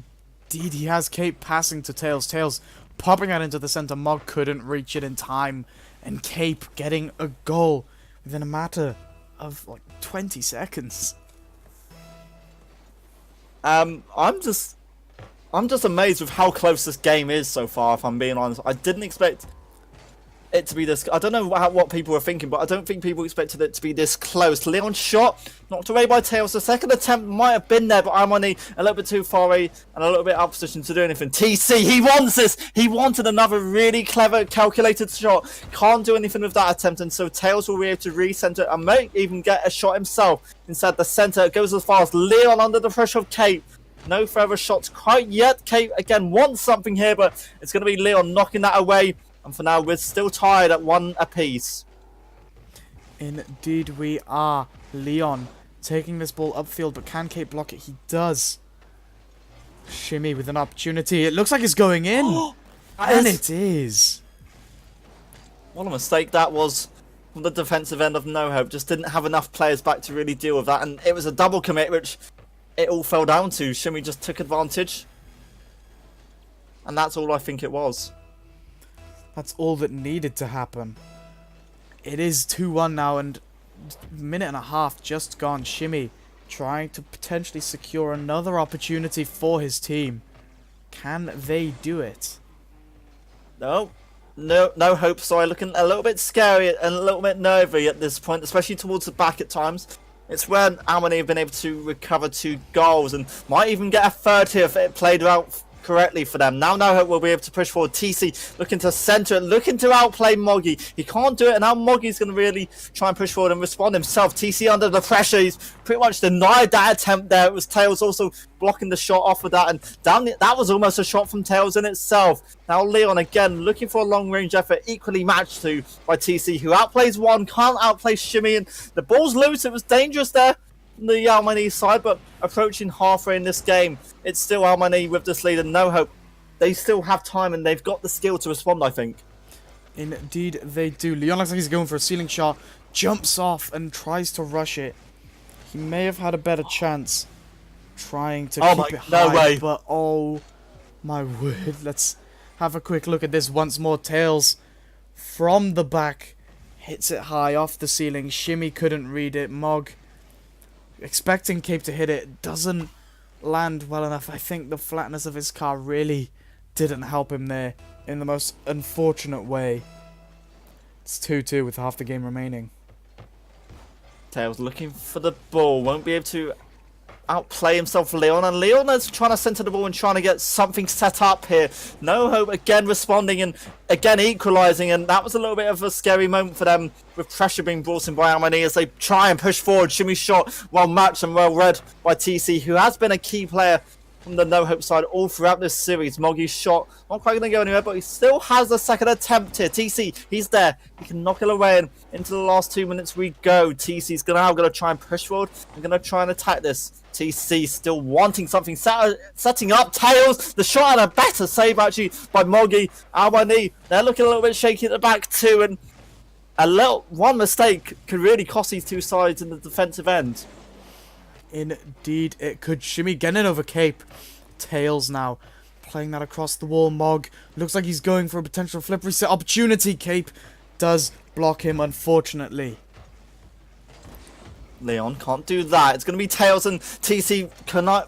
he has Cape passing to Tails. Tails popping out into the centre. Mog couldn't reach it in time. And Cape getting a goal within a matter of like 20 seconds. I'm just amazed with how close this game is so far, if I'm being honest. I didn't expect it to be this. I don't know what people were thinking, but I don't think people expected it to be this close. Leon's shot knocked away by Tails. The second attempt might have been there, but I'm only a little bit too far away and a little bit out of position to do anything. TC, he wants this. He wanted another really clever, calculated shot. Can't do anything with that attempt, and so Tails will be able to recenter and may even get a shot himself inside the center. It goes as far as Leon under the pressure of Cape. No further shots quite yet. Cape again wants something here, but it's going to be Leon knocking that away. And for now, we're still tied at 1 apiece. Indeed, we are. Leon taking this ball upfield, but can Cape block it? He does. Shimmy with an opportunity. It looks like it's going in. And it is. What a mistake that was from the defensive end of NoHope. Just didn't have enough players back to really deal with that. And it was a double commit, which it all fell down to. Shimmy just took advantage. And that's all I think it was. That's all that needed to happen. It is 2-1 now, and a minute and a half just gone. Shimmy trying to potentially secure another opportunity for his team. Can they do it? No hope. Sorry, looking a little bit scary and a little bit nervy at this point, especially towards the back at times. It's where Almani have been able to recover 2 goals and might even get a third here if it played out correctly for them. Now NoHope will be able to push forward. TC looking to centre it, looking to outplay Moggy. He can't do it, and now Moggy's going to really try and push forward and respond himself. TC under the pressure. He's pretty much denied that attempt there. It was Tails also blocking the shot off with that, and damn it, that was almost a shot from Tails in itself. Now Leon again looking for a long range effort, equally matched to by TC, who outplays one, can't outplay Shimmy, and the ball's loose. It was dangerous there from the Almani side, but approaching halfway in this game, it's still Almani with this lead and NoHope. They still have time and they've got the skill to respond, I think. Indeed they do. Leon looks like he's going for a ceiling shot, jumps off and tries to rush it. He may have had a better chance trying to keep it high, no way. But oh my word. Let's have a quick look at this once more. Tails from the back hits it high off the ceiling. Shimmy couldn't read it. Mog expecting Cape to hit it, doesn't land well enough. I think the flatness of his car really didn't help him there in the most unfortunate way. It's 2-2 with half the game remaining. Tails looking for the ball, won't be able to outplay himself. Leon, and Leon is trying to center the ball and trying to get something set up here. NoHope again responding and again equalizing, and that was a little bit of a scary moment for them with pressure being brought in by Almani as they try and push forward. Shimmy shot well matched and well read by TC, who has been a key player from the NoHope side all throughout this series. Moggy's shot not quite going to go anywhere, but he still has a second attempt here. TC, he's there. He can knock it away, and into the last 2 minutes we go. TC's now going to try and push forward and going to try and attack this. TC still wanting something, setting up Tails. The shot and a better save actually by Moggy. Almani, they're looking a little bit shaky at the back too, and one mistake could really cost these two sides in the defensive end. Indeed it could. Shimmy getting it over Cape. Tails now playing that across the wall. Mog looks like he's going for a potential flip reset opportunity. Cape does block him, unfortunately. Leon can't do that. It's going to be Tails and TC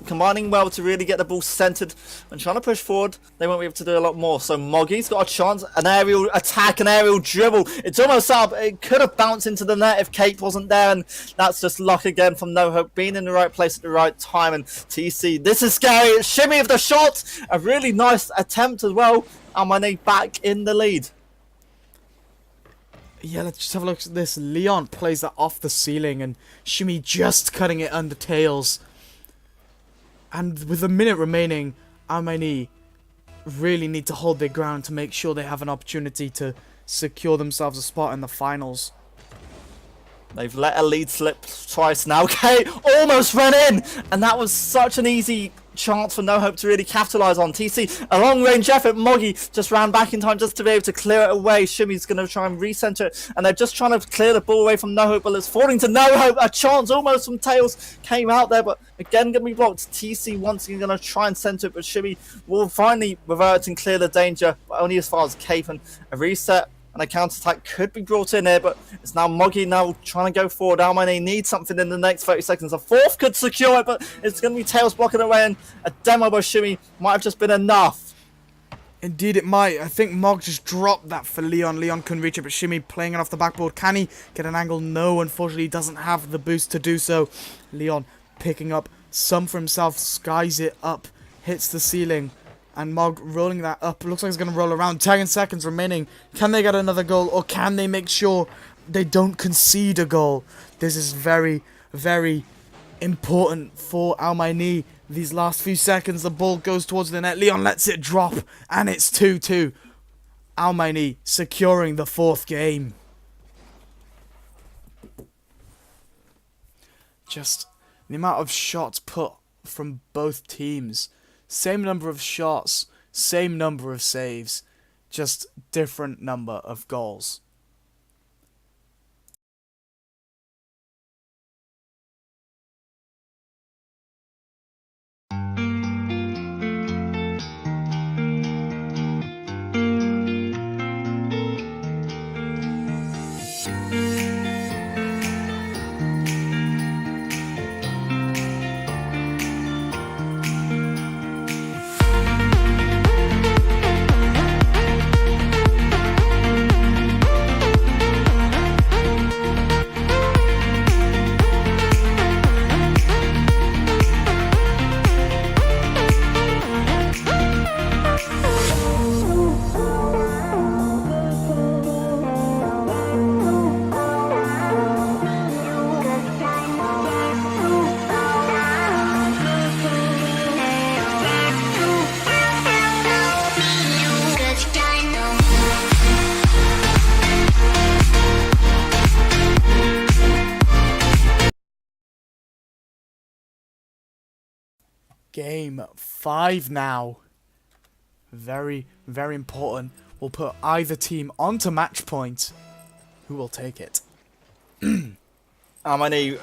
combining well to really get the ball centered and trying to push forward. They won't be able to do a lot more. So Moggy's got a chance. An aerial attack, an aerial dribble. It's almost up. It could have bounced into the net if Kate wasn't there, and that's just luck again from NoHope being in the right place at the right time. And TC, this is scary. Shimmy of the shot. A really nice attempt as well. Almani back in the lead. Yeah, let's just have a look at this. Leon plays that off the ceiling, and Shimmy just cutting it under tails. And with a minute remaining, Almaini really need to hold their ground to make sure they have an opportunity to secure themselves a spot in the finals. They've let a lead slip twice now. Kate almost ran in, and that was such an easy chance for NoHope to really capitalise on. TC, a long-range effort. Moggy just ran back in time just to be able to clear it away. Shimmy's going to try and recenter it, and they're just trying to clear the ball away from NoHope, but it's falling to NoHope. A chance almost from Tails came out there, but again going to be blocked. TC once again going to try and center it, but Shimmy will finally revert and clear the danger, but only as far as Cape, and a reset and a counter-attack could be brought in here, but it's now Moggy now trying to go forward. Almaini needs something in the next 30 seconds. A fourth could secure it, but it's going to be Tails blocking away, and a demo by Shimmy might have just been enough. Indeed it might. I think Mog just dropped that for Leon. Leon couldn't reach it, but Shimmy playing it off the backboard. Can he get an angle? No, unfortunately he doesn't have the boost to do so. Leon picking up some for himself, skies it up, hits the ceiling. And Mog rolling that up. Looks like it's going to roll around. 10 seconds remaining. Can they get another goal? Or can they make sure they don't concede a goal? This is very, very important for Almaini. These last few seconds, the ball goes towards the net. Leon lets it drop. And it's 2-2. Almaini securing the fourth game. Just the amount of shots put from both teams. Same number of shots, same number of saves, just different number of goals. Game 5 now. Very, very important. We'll put either team onto match point. Who will take it? Almaini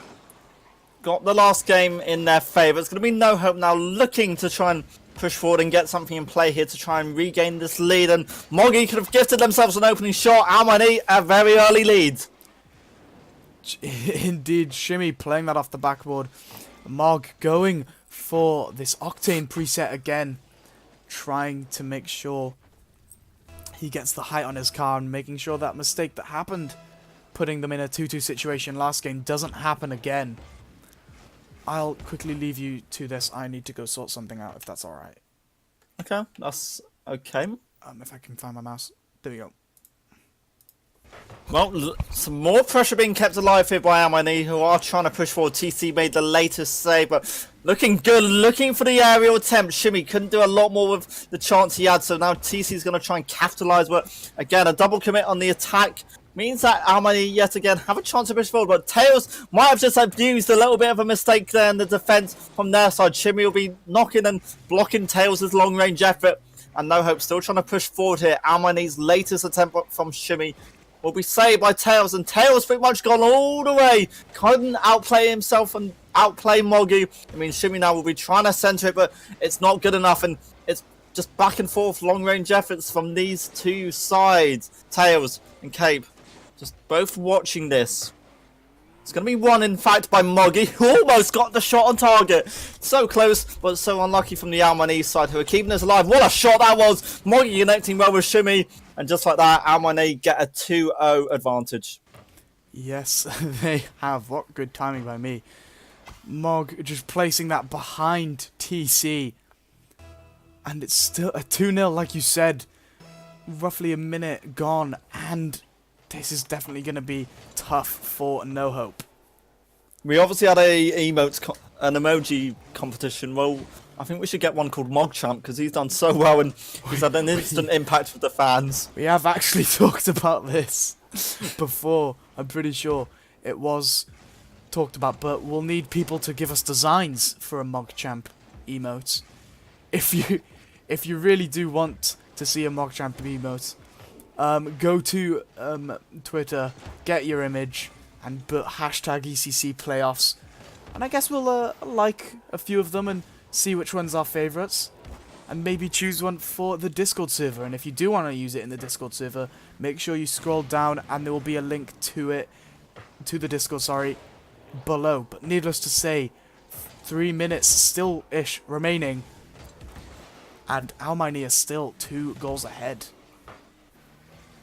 got the last game in their favour. It's going to be NoHope now looking to try and push forward and get something in play here to try and regain this lead. And Moggy could have gifted themselves an opening shot. Almaini, a very early lead. Indeed, Shimmy playing that off the backboard. Mog going for this Octane preset again, trying to make sure he gets the height on his car and making sure that mistake that happened, putting them in a 2-2 situation last game, doesn't happen again. I'll quickly leave you to this. I need to go sort something out, if that's alright. Okay, that's okay. If I can find my mouse. There we go. Well, some more pressure being kept alive here by Almaini, who are trying to push forward. TC made the latest save, but looking good, looking for the aerial attempt. Shimmy couldn't do a lot more with the chance he had, so now TC's going to try and capitalise, but again, a double commit on the attack means that Almaini yet again have a chance to push forward, but Tails might have just abused a little bit of a mistake there in the defence from their side. Shimmy will be knocking and blocking Tails' long-range effort, and NoHope still trying to push forward here. Almaini's latest attempt from Shimmy will be saved by Tails, and Tails pretty much gone all the way. Couldn't outplay himself and outplay Moggy. I mean, Shimmy now will be trying to centre it, but it's not good enough, and it's just back and forth long-range efforts from these two sides. Tails and Cape just both watching this. It's going to be won, in fact, by Moggy, who almost got the shot on target. So close, but so unlucky from the Almaini side, who are keeping us alive. What a shot that was! Moggy connecting well with Shimmy, and just like that, Almaini get a 2-0 advantage. Yes, they have. What good timing by me. Mog just placing that behind TC. And it's still a 2-0, like you said. Roughly a minute gone, and this is definitely going to be tough for NoHope. We obviously had an emoji competition. Well, I think we should get one called MogChamp because he's done so well and he's had an instant impact with the fans. We have actually talked about this before. I'm pretty sure it was talked about, but we'll need people to give us designs for a MogChamp emote. If you really do want to see a MogChamp emote, go to Twitter, get your image, and put hashtag ECC playoffs. And I guess we'll like a few of them and see which one's our favourites. And maybe choose one for the Discord server. And if you do want to use it in the Discord server, make sure you scroll down and there will be a link to it, to the Discord, sorry, below. But needless to say, 3 minutes still-ish remaining. And Almani is still 2 goals ahead.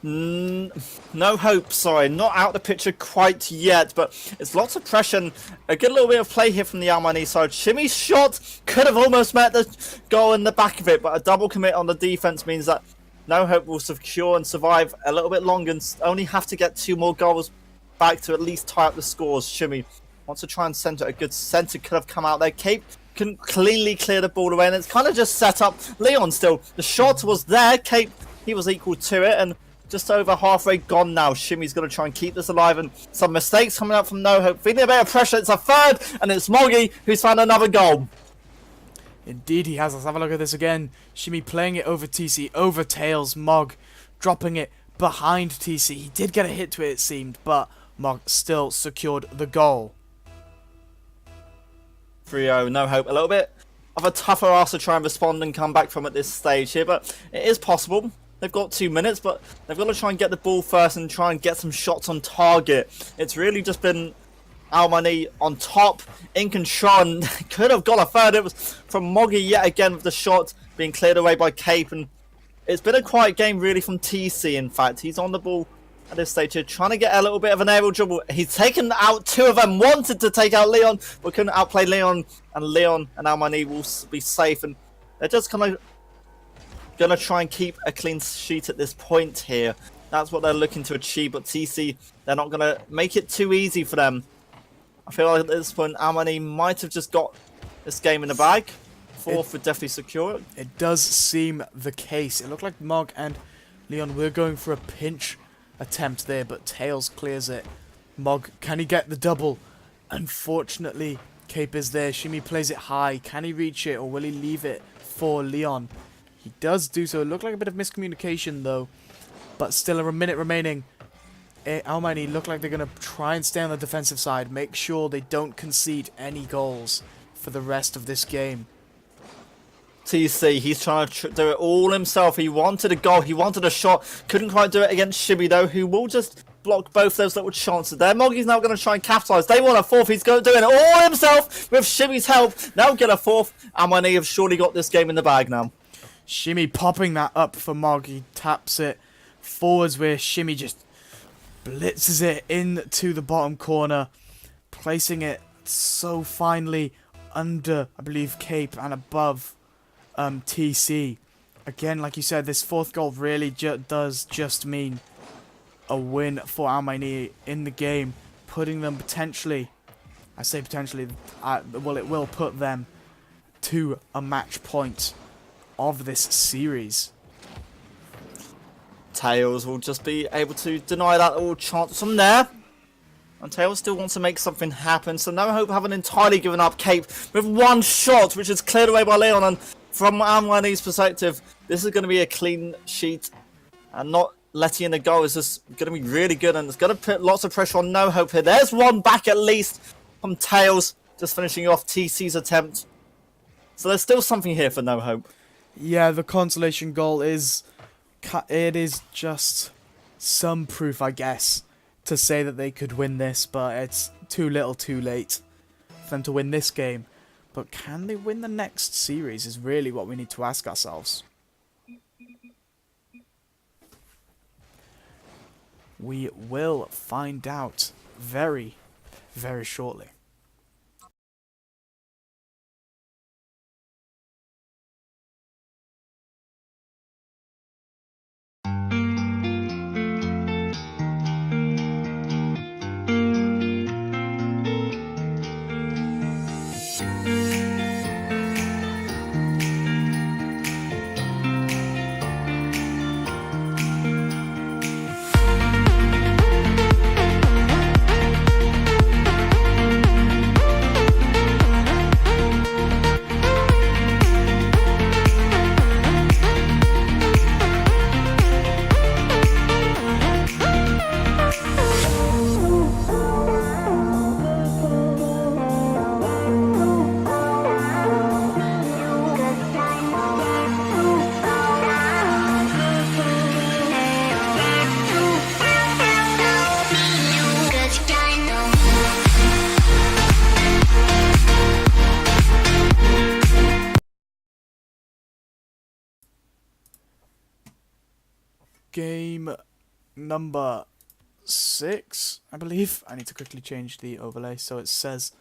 NoHope, sorry, not out the picture quite yet, but it's lots of pressure and a good little bit of play here from the Almani side. Shimmy's shot could have almost met the goal in the back of it, but a double commit on the defense means that NoHope will secure and survive a little bit longer and only have to get 2 more goals back to at least tie up the scores. Shimmy wants to try and centre. A good centre could have come out there. Cape can cleanly clear the ball away, and it's kind of just set up. Leon still, the shot was there. Cape, he was equal to it, and just over halfway gone now. Shimmy's going to try and keep this alive, and some mistakes coming up from NoHope. Feeling a bit of pressure. It's a third, and it's Moggy who's found another goal. Indeed he has. Let's have a look at this again. Shimmy playing it over TC, over Tails. Mog dropping it behind TC. He did get a hit to it seemed, but Mog still secured the goal. 3-0, NoHope. A little bit of a tougher ask to try and respond and come back from at this stage here, but it is possible. They've got 2 minutes, but they've got to try and get the ball first and try and get some shots on target. It's really just been Almani on top, in control, and could have got a third. It was from Moggy yet again with the shot being cleared away by Cape, and it's been a quiet game really from TC, in fact. He's on the ball at this stage here, trying to get a little bit of an aerial dribble. He's taken out 2 of them, wanted to take out Leon, but couldn't outplay Leon, and Almani will be safe, and they're just kind of going to try and keep a clean sheet at this point here. That's what they're looking to achieve, but TC, they're not going to make it too easy for them. I feel like at this point, Almani might have just got this game in the bag. 4th would definitely secure it. It does seem the case. It looked like Mog and Leon were going for a pinch attempt there, but Tails clears it. Mog, can he get the double? Unfortunately, Cape is there. Shimmy plays it high. Can he reach it, or will he leave it for Leon? He does do so. It looked like a bit of miscommunication, though. But still a minute remaining. Almani look like they're going to try and stay on the defensive side. Make sure they don't concede any goals for the rest of this game. TC, he's trying to do it all himself. He wanted a goal. He wanted a shot. Couldn't quite do it against Shimmy, though, who will just block both those little chances there. Moggy's now going to try and capitalise. They want a 4th. He's going to do it all himself with Shimmy's help. Now get a 4th. Almani have surely got this game in the bag now. Shimmy popping that up for Mog. He taps it forwards where Shimmy just blitzes it into the bottom corner, placing it so finely under, I believe, Cape and above TC. Again, like you said, this 4th goal really does just mean a win for Almani in the game, putting them potentially, I say potentially, well, it will put them to a match point of this series. Tails will just be able to deny that little chance from there. And Tails still wants to make something happen, so NoHope haven't entirely given up. Cape with 1 shot, which is cleared away by Leon, and from Almani's perspective, this is going to be a clean sheet, and not letting in a goal is just going to be really good, and it's going to put lots of pressure on NoHope here. There's 1 back at least from Tails, just finishing off TC's attempt. So there's still something here for NoHope. Yeah, the consolation goal is just some proof, I guess, to say that they could win this, but it's too little too late for them to win this game. But can they win the next series is really what we need to ask ourselves. We will find out very, very shortly. game number 6, I believe. I need to quickly change the overlay so it says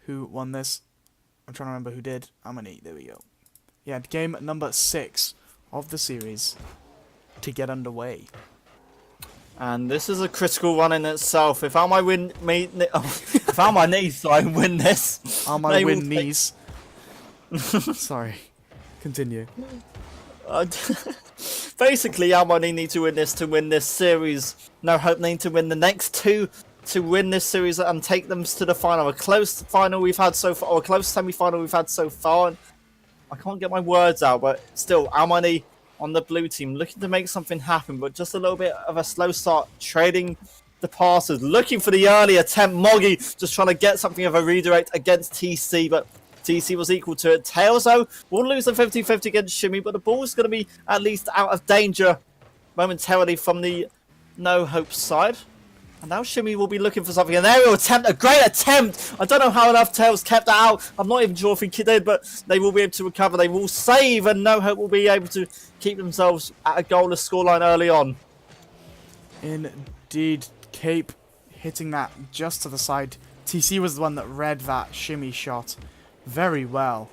who won this. I'm trying to remember who did. How many? There we go. Yeah, game number 6 of the series to get underway. And this is a critical one in itself. If Almay win if Almay needs to win this, Almay win knees. Sorry. Continue. Basically, Almay need to win this to win this series. NoHope need to win the next 2 to win this series and take them to the final. A close final we've had so far, or a close semi-final we've had so far. And I can't get my words out, but still, Almay on the blue team looking to make something happen, but just a little bit of a slow start, trading the passes, looking for the early attempt. Moggy just trying to get something of a redirect against TC, but TC was equal to it. Tails, though, will lose a 50-50 against Shimmy, but the ball is going to be at least out of danger momentarily from the NoHope side. And now Shimmy will be looking for something. An aerial attempt, a great attempt. I don't know how enough Tails kept that out. I'm not even sure if he did, but they will be able to recover. They will save, and NoHope will be able to keep themselves at a goalless scoreline early on. Indeed, Cape hitting that just to the side. TC was the one that read that shimmy shot very well.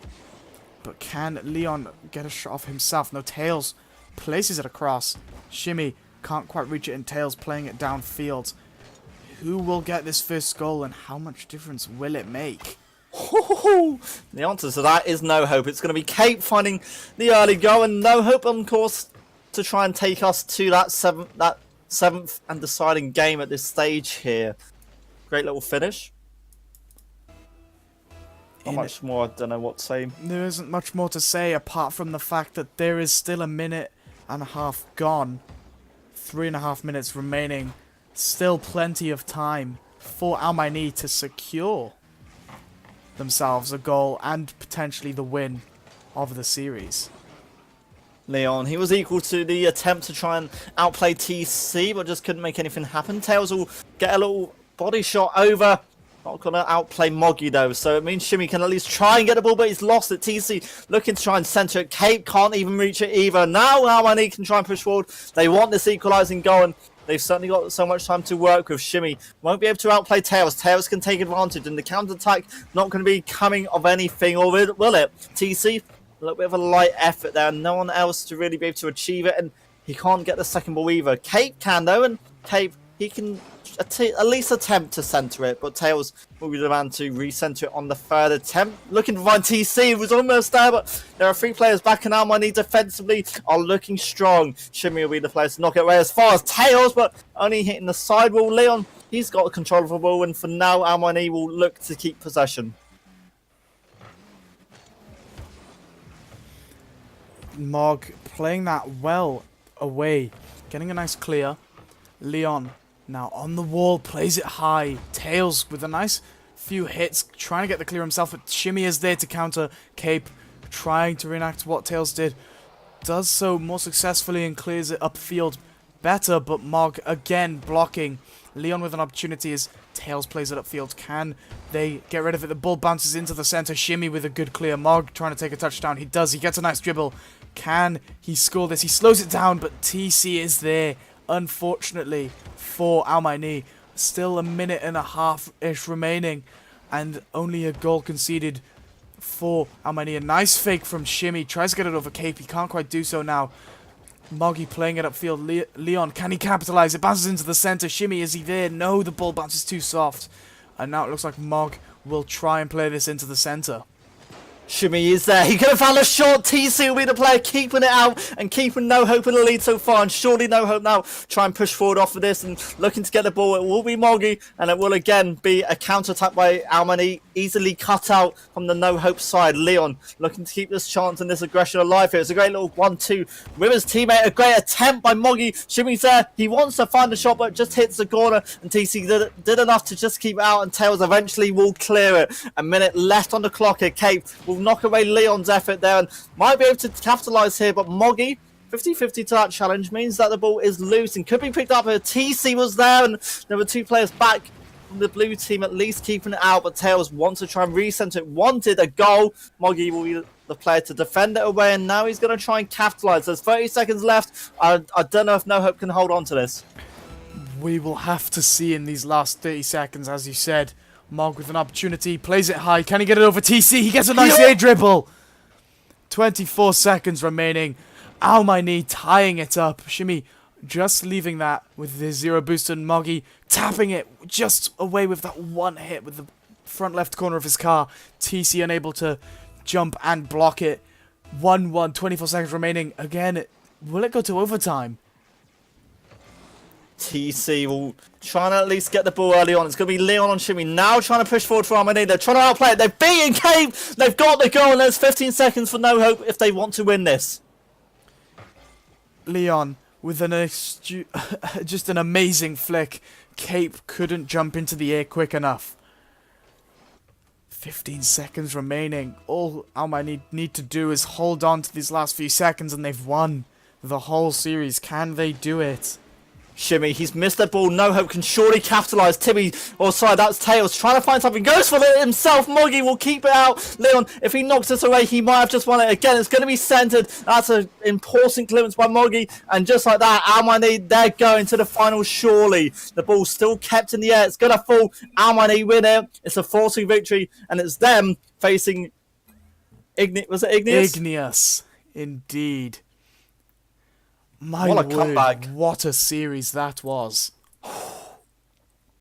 But can Leon get a shot off himself? No, Tails places it across. Shimmy can't quite reach it, and Tails playing it downfield. Who will get this first goal, and how much difference will it make? The answer to that is NoHope. It's going to be Cape finding the early goal, and NoHope on course to try and take us to that seventh and deciding game at this stage here. Great little finish. Not much more, I don't know what to say. There isn't much more to say apart from the fact that there is still a minute and a half gone. 3.5 minutes remaining. Still plenty of time for Almay to secure themselves a goal and potentially the win of the series. Leon, he was equal to the attempt to try and outplay TC, but just couldn't make anything happen. Tails will get a little body shot over. Not going to outplay Moggy though, so it means Shimmy can at least try and get the ball, but he's lost it. TC looking to try and centre it. Cape can't even reach it either. Now Almay can try and push forward. They want this equalising goal, and they've certainly got so much time to work with. Shimmy won't be able to outplay Tails. Tails can take advantage, and the counter-attack not going to be coming of anything, or will it? TC, a little bit of a light effort there. No one else to really be able to achieve it, and he can't get the second ball either. Cape can, though, and Cape, he can at least attempt to centre it, but Tails will be the man to re-centre it on the third attempt. Looking to find TC, who was almost there, but there are 3 players back, and Almay defensively are looking strong. Shimmy will be the player to knock it away as far as Tails, but only hitting the sidewall. Leon, he's got control of the ball, and for now, Almay will look to keep possession. Mog playing that well away, getting a nice clear. Leon now on the wall, plays it high. Tails with a nice few hits, trying to get the clear himself, but Shimmy is there to counter. Cape trying to reenact what Tails did. Does so more successfully and clears it upfield better, but Mog again blocking. Leon with an opportunity as Tails plays it upfield. Can they get rid of it? The ball bounces into the center. Shimmy with a good clear. Mog trying to take a touchdown. He does. He gets a nice dribble. Can he score this? He slows it down, but TC is there, unfortunately, for Almay. Still a minute and a half-ish remaining, and only a goal conceded for Almay. A nice fake from Shimmy. Tries to get it over Cape. He can't quite do so now. Moggy playing it upfield. Leon, can he capitalize? It bounces into the center. Shimmy, is he there? No, the ball bounces too soft. And now it looks like Mog will try and play this into the center. Shimmy is there. He could have found a shot. TC will be the player keeping it out and keeping NoHope in the lead so far. And surely NoHope now try and push forward off of this and looking to get the ball. It will be Moggy, and it will again be a counter-attack by Almay, easily cut out from the NoHope side. Leon looking to keep this chance and this aggression alive here. It's a great little 1-2 with his teammate. A great attempt by Moggy. Shimmy's there. He wants to find the shot, but just hits the corner. And TC did enough to just keep it out, and Tails eventually will clear it. A minute left on the clock here. Cape will knock away Leon's effort there and might be able to capitalise here, but Moggy 50-50 to that challenge means that the ball is loose and could be picked up. TC was there, and there were 2 players back from the blue team at least keeping it out, but Tails wants to try and recenter it. Wanted a goal. Moggy will be the player to defend it away, and now he's going to try and capitalise. There's 30 seconds left. I don't know if NoHope can hold on to this. We will have to see in these last 30 seconds, as you said. Mog with an opportunity, plays it high. Can he get it over TC? He gets a nice air dribble. 24 seconds remaining. Ow, my knee, tying it up. Shimmy just leaving that with the 0 boost, and Moggy tapping it just away with that one hit with the front left corner of his car. TC unable to jump and block it. 1-1, 24 seconds remaining. Again, will it go to overtime? TC will try and at least get the ball early on. It's going to be Leon on Shimmy now trying to push forward for Armani. They're trying to outplay it. They've beaten Cape. They've got the goal, and there's 15 seconds for NoHope if they want to win this. Leon with just an amazing flick. Cape couldn't jump into the air quick enough. 15 seconds remaining. All Alma need to do is hold on to these last few seconds, and they've won the whole series. Can they do it? Shimmy, he's missed that ball. NoHope can surely capitalise. Timmy, or sorry, that's Tails, trying to find something. Goes for it himself. Moggy will keep it out. Leon, if he knocks this away, he might have just won it. Again, it's going to be centred. That's an important clearance by Moggy. And just like that, Almani, they're going to the final surely. The ball's still kept in the air. It's going to fall. Almani win it. It's a 4-2 victory. And it's them facing was it Igneous? Igneous, indeed. My What a word, comeback. what a series that was.